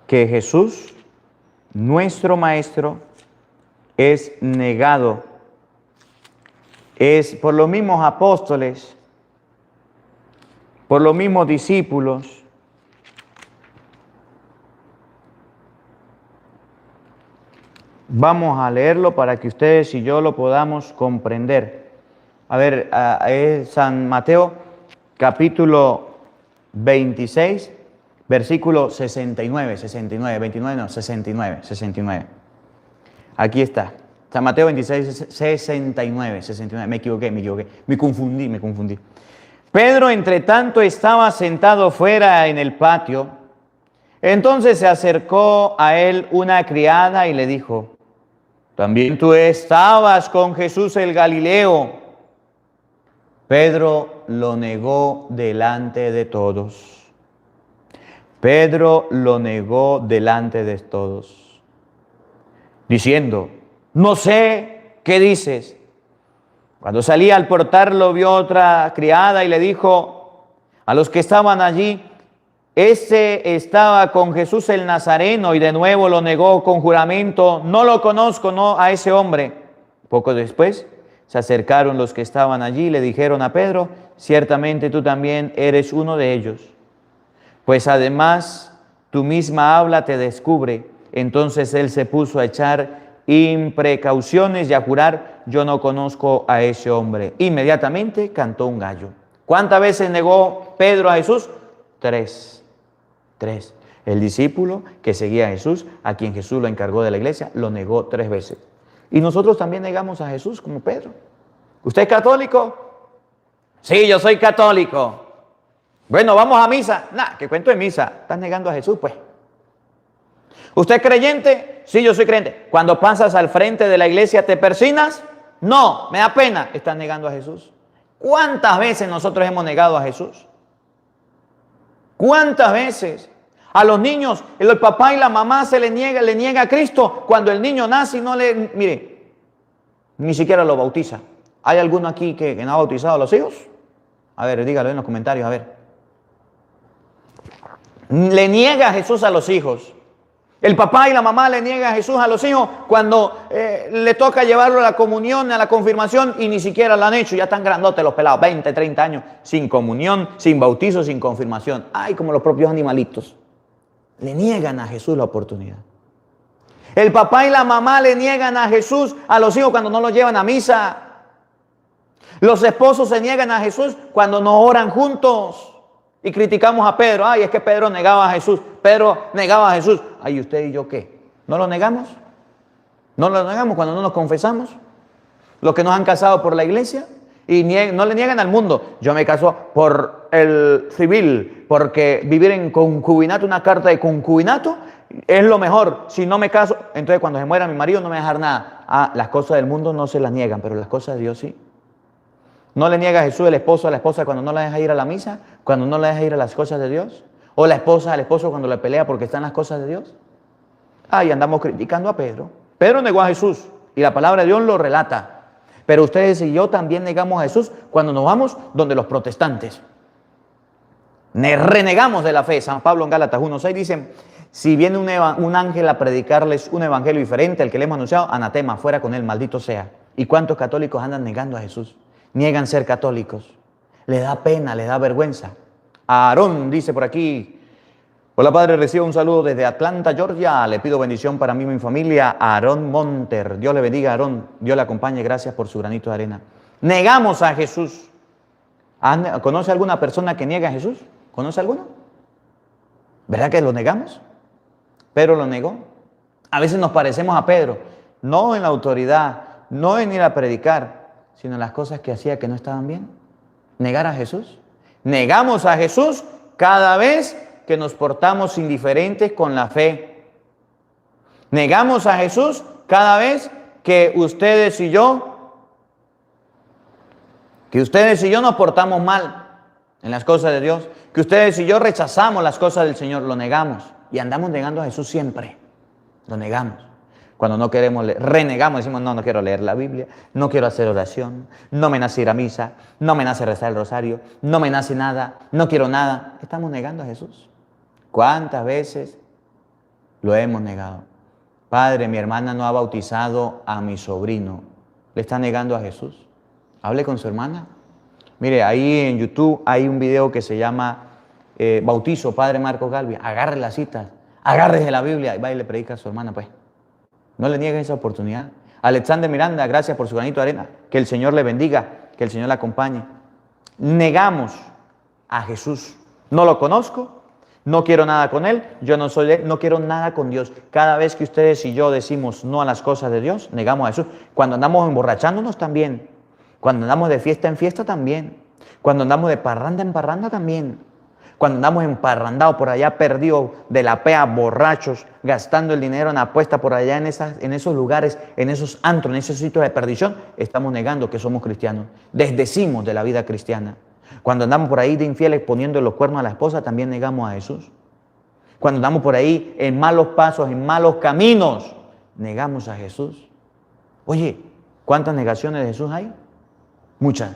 que Jesús, nuestro Maestro, es negado. Es por los mismos apóstoles, por los mismos discípulos. Vamos a leerlo para que ustedes y yo lo podamos comprender. A ver, es San Mateo, capítulo 26, versículo 69, 29 no, 69. Aquí está. San Mateo 26, 69. Me equivoqué. Me confundí. Pedro, entre tanto, estaba sentado fuera en el patio. Entonces se acercó a él una criada y le dijo: ¿también tú estabas con Jesús el Galileo? Pedro lo negó delante de todos. Diciendo: no sé qué dices. Cuando salía al portal lo vio otra criada y le dijo a los que estaban allí: este estaba con Jesús el Nazareno. Y de nuevo lo negó con juramento: no lo conozco, no a ese hombre. Poco después se acercaron los que estaban allí y le dijeron a Pedro: ciertamente tú también eres uno de ellos, pues además tu misma habla te descubre. Entonces él se puso a echar imprecauciones y a jurar: yo no conozco a ese hombre. Inmediatamente cantó un gallo. ¿Cuántas veces negó Pedro a Jesús? Tres. El discípulo que seguía a Jesús, a quien Jesús lo encargó de la iglesia, lo negó 3 veces. Y nosotros también negamos a Jesús como Pedro. ¿Usted es católico? Sí, yo soy católico. Bueno, ¿vamos a misa? Nah, ¿qué cuento de misa? Estás negando a Jesús, pues. ¿Usted es creyente? Sí, yo soy creyente. Cuando pasas al frente de la iglesia, ¿te persignas? No, me da pena. Estás negando a Jesús. ¿Cuántas veces nosotros hemos negado a Jesús? ¿Cuántas veces? A los niños, el papá y la mamá le niega a Cristo cuando el niño nace y no mire, ni siquiera lo bautiza. ¿Hay alguno aquí que no ha bautizado a los hijos? A ver, dígalo en los comentarios, a ver. Le niega a Jesús a los hijos. El papá y la mamá le niegan a Jesús a los hijos cuando le toca llevarlo a la comunión, a la confirmación, y ni siquiera lo han hecho. Ya están grandotes los pelados, 20, 30 años, sin comunión, sin bautizo, sin confirmación. Ay, como los propios animalitos. Le niegan a Jesús la oportunidad. El papá y la mamá le niegan a Jesús a los hijos cuando no los llevan a misa. Los esposos se niegan a Jesús cuando no oran juntos. Y criticamos a Pedro. Ay, es que Pedro negaba a Jesús. Pedro negaba a Jesús. Ay, ¿usted y yo qué? ¿No lo negamos? ¿No lo negamos cuando no nos confesamos? Los que nos han casado por la iglesia y no le niegan al mundo. Yo me caso por el civil, porque vivir en concubinato, una carta de concubinato, es lo mejor. Si no me caso, entonces cuando se muera mi marido no me va a dejar nada. Ah, las cosas del mundo no se las niegan, pero las cosas de Dios sí. ¿No le niega a Jesús el esposo a la esposa cuando no la deja ir a la misa? ¿Cuando no la deja ir a las cosas de Dios? ¿O la esposa al esposo cuando le pelea porque están las cosas de Dios? Ahí andamos criticando a Pedro. Pedro negó a Jesús y la palabra de Dios lo relata. Pero ustedes y yo también negamos a Jesús cuando nos vamos donde los protestantes. Renegamos de la fe. San Pablo en Gálatas 1:6 dice: si viene un ángel a predicarles un evangelio diferente al que le hemos anunciado, anatema, fuera con él, maldito sea. ¿Y cuántos católicos andan negando a Jesús? Niegan ser católicos. Le da pena, le da vergüenza. Aarón dice por aquí: hola padre, recibo un saludo desde Atlanta, Georgia. Le pido bendición para mí y mi familia. Aarón Monter. Dios le bendiga a Aarón. Dios le acompañe. Gracias por su granito de arena. Negamos a Jesús. ¿Conoce alguna persona que niega a Jesús? ¿Conoce alguno? ¿Verdad que lo negamos? Pedro lo negó. A veces nos parecemos a Pedro. No en la autoridad, no en ir a predicar, sino en las cosas que hacía que no estaban bien. Negar a Jesús. Negamos a Jesús cada vez que nos portamos indiferentes con la fe. Negamos a Jesús cada vez que ustedes y yo nos portamos mal en las cosas de Dios, que ustedes y yo rechazamos las cosas del Señor, lo negamos y andamos negando a Jesús siempre. Lo negamos. Cuando no queremos leer, renegamos, decimos, no, no quiero leer la Biblia, no quiero hacer oración, no me nace ir a misa, no me nace rezar el rosario, no me nace nada, no quiero nada. Estamos negando a Jesús. ¿Cuántas veces lo hemos negado? Padre, mi hermana no ha bautizado a mi sobrino. ¿Le está negando a Jesús? Hable con su hermana. Mire, ahí en YouTube hay un video que se llama Bautizo Padre Marcos Galvis. Agarre las citas, agárrese la Biblia y vaya y le predica a su hermana, pues. No le niegue esa oportunidad. Alexander Miranda, gracias por su granito de arena. Que el Señor le bendiga, que el Señor le acompañe. Negamos a Jesús. No lo conozco, no quiero nada con Él, yo no soy Él, no quiero nada con Dios. Cada vez que ustedes y yo decimos no a las cosas de Dios, negamos a Jesús. Cuando andamos emborrachándonos también. Cuando andamos de fiesta en fiesta también. Cuando andamos de parranda en parranda también. Cuando andamos emparrandados por allá, perdidos de la pea, borrachos, gastando el dinero en apuesta por allá en esos lugares, en esos antros, en esos sitios de perdición, estamos negando que somos cristianos. Desdecimos de la vida cristiana. Cuando andamos por ahí de infieles poniendo los cuernos a la esposa, también negamos a Jesús. Cuando andamos por ahí en malos pasos, en malos caminos, negamos a Jesús. Oye, ¿cuántas negaciones de Jesús hay? Muchas.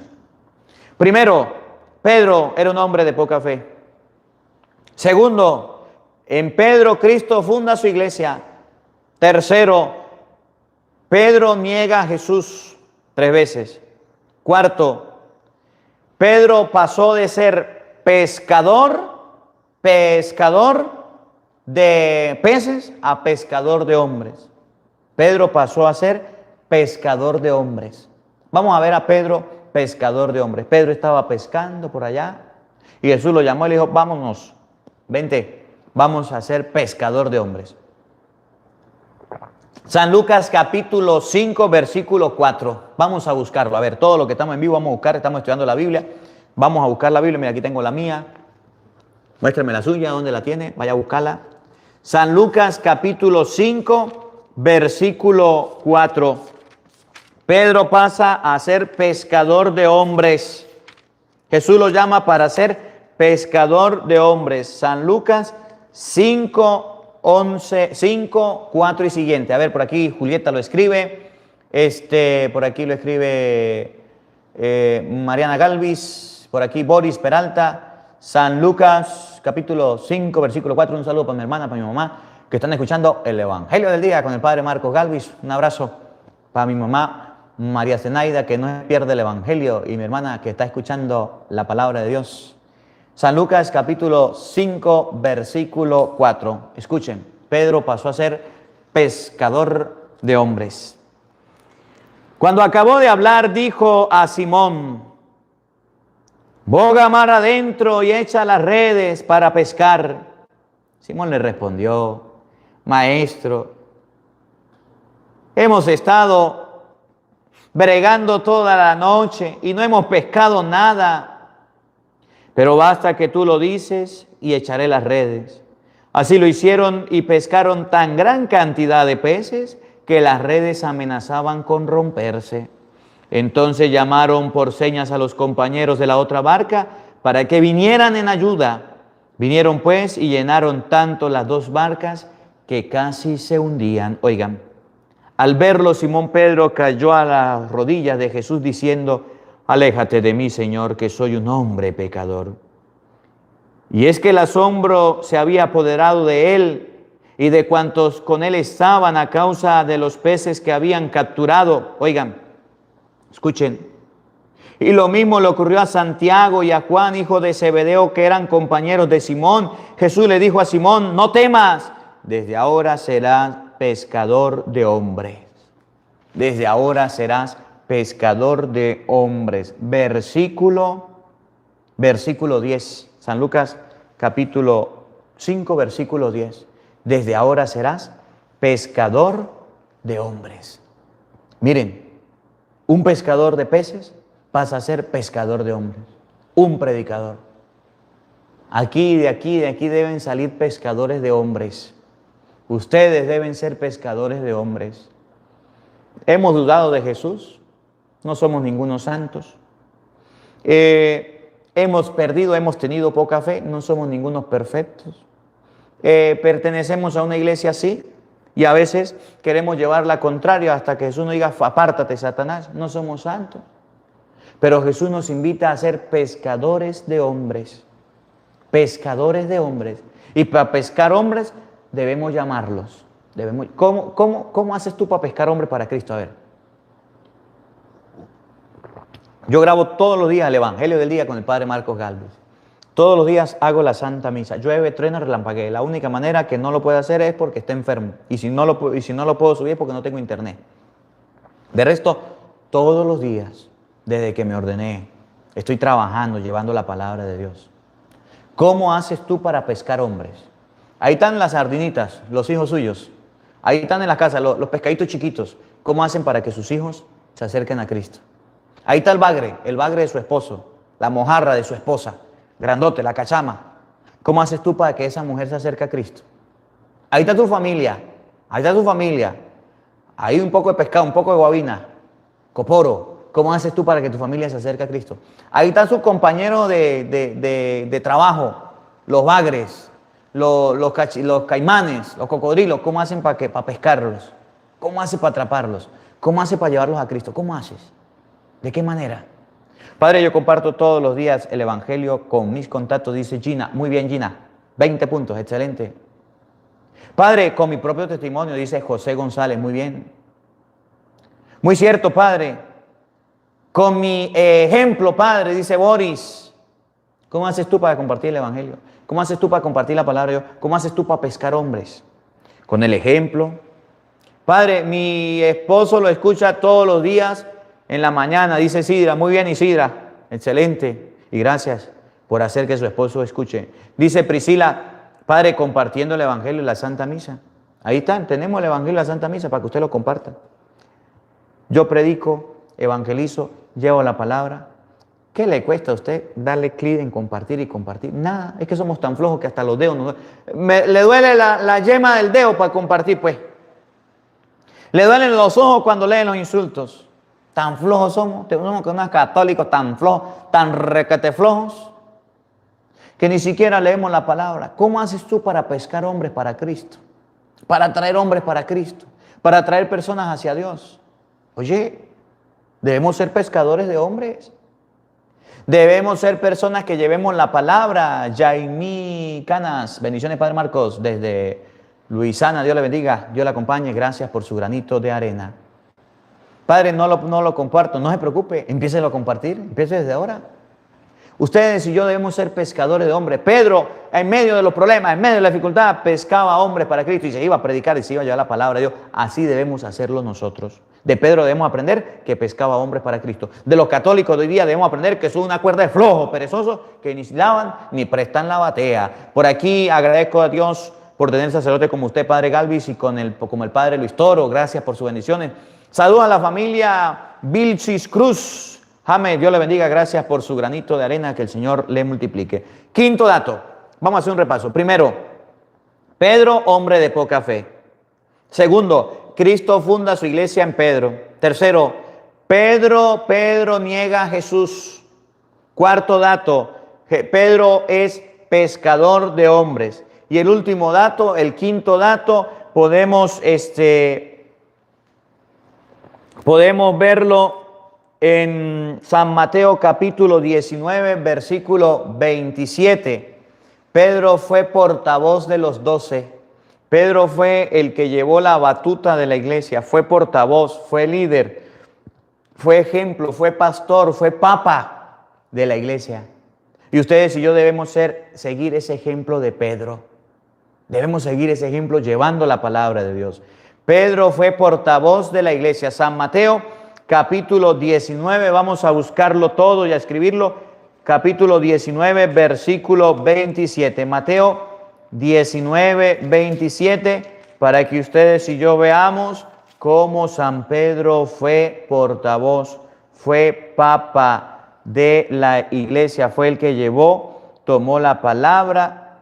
Primero, Pedro era un hombre de poca fe. Segundo, en Pedro Cristo funda su iglesia. Tercero, Pedro niega a Jesús 3 veces. Cuarto, Pedro pasó de ser pescador de peces a pescador de hombres. Pedro pasó a ser pescador de hombres. Vamos a ver a Pedro, pescador de hombres. Pedro estaba pescando por allá y Jesús lo llamó y le dijo, vámonos, vente, vamos a ser pescador de hombres. San Lucas capítulo 5, versículo 4. Vamos a buscarlo. A ver, todo lo que estamos en vivo vamos a buscar, estamos estudiando la Biblia. Vamos a buscar la Biblia, mira, aquí tengo la mía. Muéstrame la suya, ¿dónde la tiene? Vaya a buscarla. San Lucas capítulo 5, versículo 4. Pedro pasa a ser pescador de hombres. Jesús lo llama para ser pescador de hombres. San Lucas 5, 4 y siguiente. A ver, por aquí Julieta lo escribe. Por aquí lo escribe Mariana Galvis. Por aquí Boris Peralta. San Lucas capítulo 5, versículo 4. Un saludo para mi hermana, para mi mamá, que están escuchando el Evangelio del Día con el Padre Marcos Galvis. Un abrazo para mi mamá María Zenaida, que no pierde el Evangelio, y mi hermana que está escuchando la palabra de Dios. San Lucas capítulo 5, versículo 4. Escuchen, Pedro pasó a ser pescador de hombres. Cuando acabó de hablar, dijo a Simón, boga mar adentro y echa las redes para pescar. Simón le respondió, maestro, hemos estado bregando toda la noche y no hemos pescado nada. Pero basta que tú lo dices y echaré las redes. Así lo hicieron y pescaron tan gran cantidad de peces que las redes amenazaban con romperse. Entonces llamaron por señas a los compañeros de la otra barca para que vinieran en ayuda. Vinieron pues y llenaron tanto las 2 barcas que casi se hundían. Oigan, al verlo Simón Pedro cayó a las rodillas de Jesús diciendo, aléjate de mí, Señor, que soy un hombre pecador. Y es que el asombro se había apoderado de él y de cuantos con él estaban a causa de los peces que habían capturado. Oigan, escuchen. Y lo mismo le ocurrió a Santiago y a Juan, hijo de Zebedeo, que eran compañeros de Simón. Jesús le dijo a Simón, no temas, desde ahora serás pescador de hombres. Desde ahora serás pescador de hombres. Versículo 10. San Lucas capítulo 5, versículo 10. Desde ahora serás pescador de hombres. Miren, un pescador de peces pasa a ser pescador de hombres. Un predicador. De aquí deben salir pescadores de hombres. Ustedes deben ser pescadores de hombres. ¿Hemos dudado de Jesús? No somos ningunos santos. Hemos perdido, hemos tenido poca fe, no somos ningunos perfectos. Pertenecemos a una iglesia, sí, Y a veces queremos llevar la contraria hasta que Jesús nos diga, apártate, Satanás. No somos santos. Pero Jesús nos invita a ser pescadores de hombres. Pescadores de hombres. Y para pescar hombres debemos llamarlos. ¿Cómo haces tú para pescar hombres para Cristo? A ver. Yo grabo todos los días el Evangelio del Día con el Padre Marcos Galvez. Todos los días hago la Santa Misa. Llueve, truena, relampaguee. La única manera que no lo puedo hacer es porque está enfermo. Y si no lo puedo subir es porque no tengo internet. De resto, todos los días, desde que me ordené, estoy trabajando, llevando la palabra de Dios. ¿Cómo haces tú para pescar hombres? Ahí están las sardinitas, los hijos suyos. Ahí están en la casa, los pescaditos chiquitos. ¿Cómo hacen para que sus hijos se acerquen a Cristo? Ahí está el bagre de su esposo, la mojarra de su esposa. Grandote, la cachama. ¿Cómo haces tú para que esa mujer se acerque a Cristo? Ahí está tu familia. Ahí está tu familia. Ahí un poco de pescado, un poco de guabina. Coporo. ¿Cómo haces tú para que tu familia se acerque a Cristo? Ahí están sus compañeros de trabajo. Los bagres. Los caimanes. Los cocodrilos. ¿Cómo hacen para pescarlos? ¿Cómo haces para atraparlos? ¿Cómo haces para llevarlos a Cristo? ¿Cómo haces? ¿De qué manera? Padre, yo comparto todos los días el Evangelio con mis contactos, dice Gina. Muy bien, Gina. 20 puntos, excelente. Padre, con mi propio testimonio, dice José González. Muy bien. Muy cierto, Padre. Con mi ejemplo, Padre, dice Boris. ¿Cómo haces tú para compartir el Evangelio? ¿Cómo haces tú para compartir la palabra de Dios? ¿Cómo haces tú para pescar hombres? Con el ejemplo. Padre, mi esposo lo escucha todos los días. En la mañana, dice Isidra. Muy bien, Isidra. Excelente. Y gracias por hacer que su esposo escuche. Dice Priscila, Padre, compartiendo el Evangelio y la Santa Misa. Ahí están, tenemos el Evangelio y la Santa Misa para que usted lo comparta. Yo predico, evangelizo, llevo la palabra. ¿Qué le cuesta a usted darle clic en compartir y compartir? Nada, es que somos tan flojos que hasta los dedos nos duelen. Le duele la yema del dedo para compartir, pues. Le duelen los ojos cuando leen los insultos. Tan flojos somos que unos católicos tan flojos, tan requete flojos, que ni siquiera leemos la palabra. ¿Cómo haces tú para pescar hombres para Cristo? Para traer hombres para Cristo, para traer personas hacia Dios. Oye, debemos ser pescadores de hombres. Debemos ser personas que llevemos la palabra. Jaimí Canas, bendiciones Padre Marcos, desde Luisana, Dios le bendiga, Dios le acompañe, gracias por su granito de arena. Padre, no lo comparto, no se preocupe, empiece a compartir, empiece desde ahora. Ustedes y yo debemos ser pescadores de hombres. Pedro, en medio de los problemas, en medio de la dificultad, pescaba hombres para Cristo y se iba a predicar y se iba a llevar la palabra de Dios. Así debemos hacerlo nosotros. De Pedro debemos aprender que pescaba hombres para Cristo. De los católicos de hoy día debemos aprender que son una cuerda de flojos, perezosos, que ni lavan ni prestan la batea. Por aquí agradezco a Dios por tener sacerdote como usted, Padre Galvis, y como el Padre Luis Toro. Gracias por sus bendiciones. Saludos a la familia Vilchis Cruz. James, Dios le bendiga, gracias por su granito de arena, que el Señor le multiplique. Quinto dato, vamos a hacer un repaso. Primero, Pedro, hombre de poca fe. Segundo, Cristo funda su iglesia en Pedro. Tercero, Pedro niega a Jesús. Cuarto dato, Pedro es pescador de hombres. Y el último dato, el quinto dato, podemos verlo en San Mateo capítulo 19, versículo 27. Pedro fue portavoz de los 12. Pedro fue el que llevó la batuta de la iglesia, fue portavoz, fue líder, fue ejemplo, fue pastor, fue papa de la iglesia. Y ustedes y yo debemos seguir ese ejemplo de Pedro. Debemos seguir ese ejemplo llevando la palabra de Dios. Pedro fue portavoz de la iglesia. San Mateo, capítulo 19, vamos a buscarlo todo y a escribirlo. Capítulo 19, versículo 27. Mateo 19, 27, para que ustedes y yo veamos cómo San Pedro fue portavoz, fue papa de la iglesia, fue el que llevó, tomó la palabra,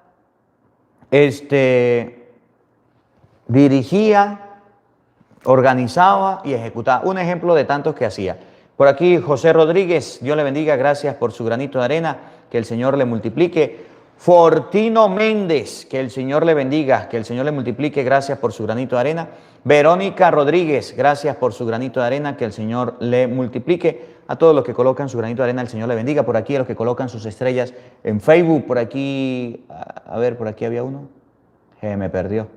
dirigía, organizaba y ejecutaba. Un ejemplo de tantos que hacía. Por aquí José Rodríguez, Dios le bendiga, gracias por su granito de arena, que el Señor le multiplique. Fortino Méndez, que el Señor le bendiga, que el Señor le multiplique, gracias por su granito de arena. Verónica Rodríguez, gracias por su granito de arena, que el Señor le multiplique. A todos los que colocan su granito de arena, el Señor le bendiga. Por aquí a los que colocan sus estrellas en Facebook, por aquí, a ver, por aquí había uno, me perdió.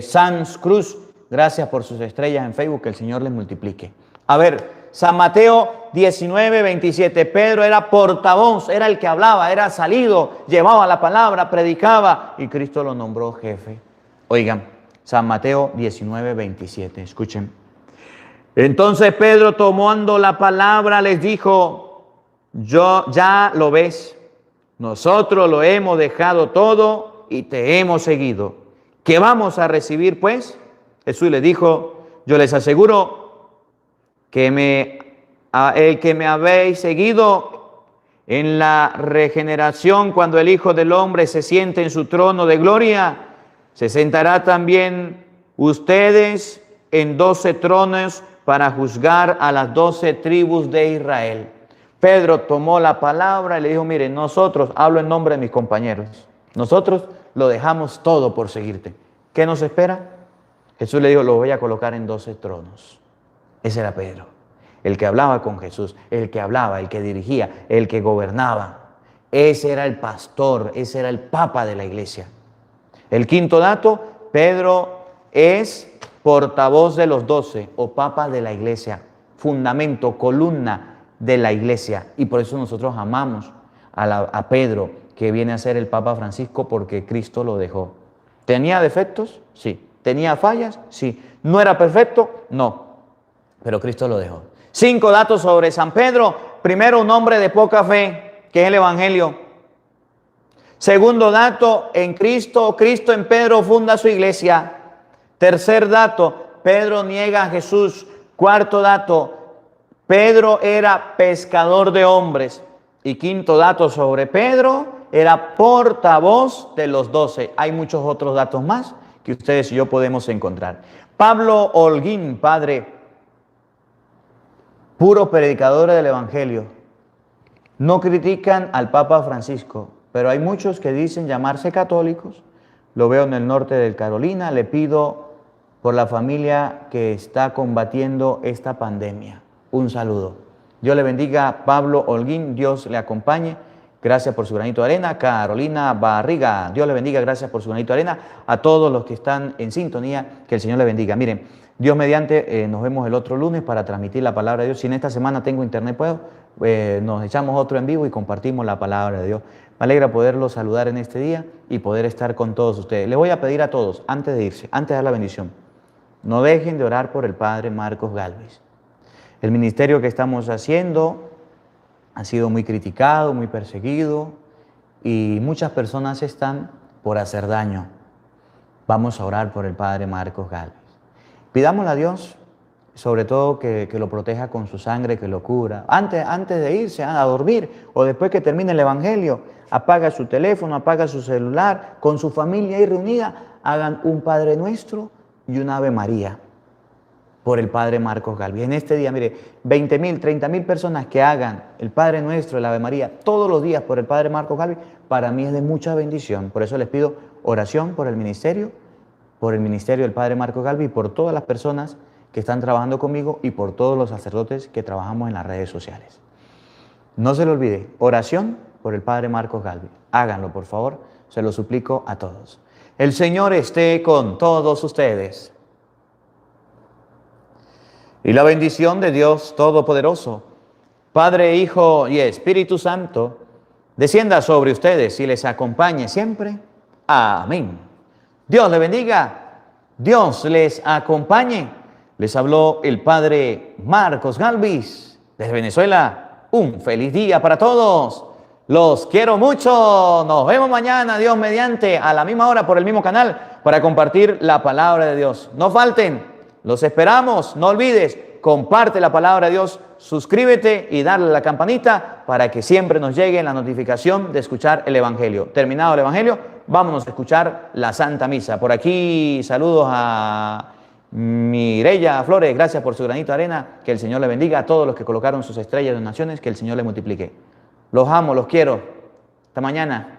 Sans Cruz, gracias por sus estrellas en Facebook, que el Señor les multiplique. A ver, San Mateo 19, 27. Pedro era portavoz, era el que hablaba, era salido, llevaba la palabra, predicaba y Cristo lo nombró jefe. Oigan, San Mateo 19, 27. Escuchen. Entonces Pedro, tomando la palabra, les dijo: ya lo ves, nosotros lo hemos dejado todo y te hemos seguido. ¿Qué vamos a recibir, pues? Jesús les dijo: yo les aseguro que el que me habéis seguido en la regeneración, cuando el Hijo del Hombre se siente en su trono de gloria, se sentará también ustedes en 12 tronos para juzgar a las 12 tribus de Israel. Pedro tomó la palabra y le dijo: miren, nosotros, hablo en nombre de mis compañeros, nosotros lo dejamos todo por seguirte. ¿Qué nos espera? Jesús le dijo: lo voy a colocar en 12 tronos. Ese era Pedro, el que hablaba con Jesús, el que hablaba, el que dirigía, el que gobernaba. Ese era el pastor, ese era el papa de la iglesia. El quinto dato: Pedro es portavoz de los 12 o papa de la iglesia, fundamento, columna de la iglesia. Y por eso nosotros amamos a Pedro, que viene a ser el Papa Francisco, porque Cristo lo dejó. ¿Tenía defectos? Sí. ¿Tenía fallas? Sí. ¿No era perfecto? No. Pero Cristo lo dejó. 5 datos sobre San Pedro. Primero, un hombre de poca fe, que es el Evangelio. Segundo dato, en Cristo en Pedro funda su iglesia. Tercer dato, Pedro niega a Jesús. Cuarto dato, Pedro era pescador de hombres. Y quinto dato sobre Pedro, era portavoz de los 12. Hay muchos otros datos más que ustedes y yo podemos encontrar. Pablo Holguín, padre, puro predicador del Evangelio. No critican al Papa Francisco, pero hay muchos que dicen llamarse católicos. Lo veo en el norte de Carolina. Le pido por la familia que está combatiendo esta pandemia. Un saludo. Dios le bendiga, Pablo Holguín. Dios le acompañe. Gracias por su granito de arena. Carolina Barriga, Dios le bendiga, gracias por su granito de arena. A todos los que están en sintonía, que el Señor le bendiga. Miren, Dios mediante, nos vemos el otro lunes para transmitir la palabra de Dios. Si en esta semana tengo internet, puedo, nos echamos otro en vivo y compartimos la palabra de Dios. Me alegra poderlos saludar en este día y poder estar con todos ustedes. Les voy a pedir a todos, antes de irse, antes de dar la bendición, no dejen de orar por el Padre Marcos Gálvez. El ministerio que estamos haciendo ha sido muy criticado, muy perseguido y muchas personas están por hacer daño. Vamos a orar por el Padre Marcos Gálvez. Pidámosle a Dios, sobre todo que lo proteja con su sangre, que lo cura. Antes de irse a dormir o después que termine el Evangelio, apaga su teléfono, apaga su celular, con su familia ahí reunida, hagan un Padre Nuestro y un Ave María por el Padre Marcos Gálvez. En este día, mire, 20,000, 30,000 personas que hagan el Padre Nuestro, el Ave María, todos los días por el Padre Marcos Gálvez, para mí es de mucha bendición. Por eso les pido oración por el ministerio del Padre Marcos Gálvez y por todas las personas que están trabajando conmigo y por todos los sacerdotes que trabajamos en las redes sociales. No se lo olvide, oración por el Padre Marcos Gálvez. Háganlo, por favor, se lo suplico a todos. El Señor esté con todos ustedes. Y la bendición de Dios Todopoderoso, Padre, Hijo y Espíritu Santo, descienda sobre ustedes y les acompañe siempre. Amén. Dios les bendiga, Dios les acompañe. Les habló el Padre Marcos Gálvez desde Venezuela. Un feliz día para todos. Los quiero mucho. Nos vemos mañana, Dios mediante, a la misma hora por el mismo canal para compartir la palabra de Dios. No falten. Los esperamos, no olvides, comparte la palabra de Dios, suscríbete y dale a la campanita para que siempre nos llegue la notificación de escuchar el Evangelio. Terminado el Evangelio, vámonos a escuchar la Santa Misa. Por aquí saludos a Mireya Flores, gracias por su granito de arena, que el Señor le bendiga. A todos los que colocaron sus estrellas de donaciones, que el Señor le multiplique. Los amo, los quiero. Hasta mañana.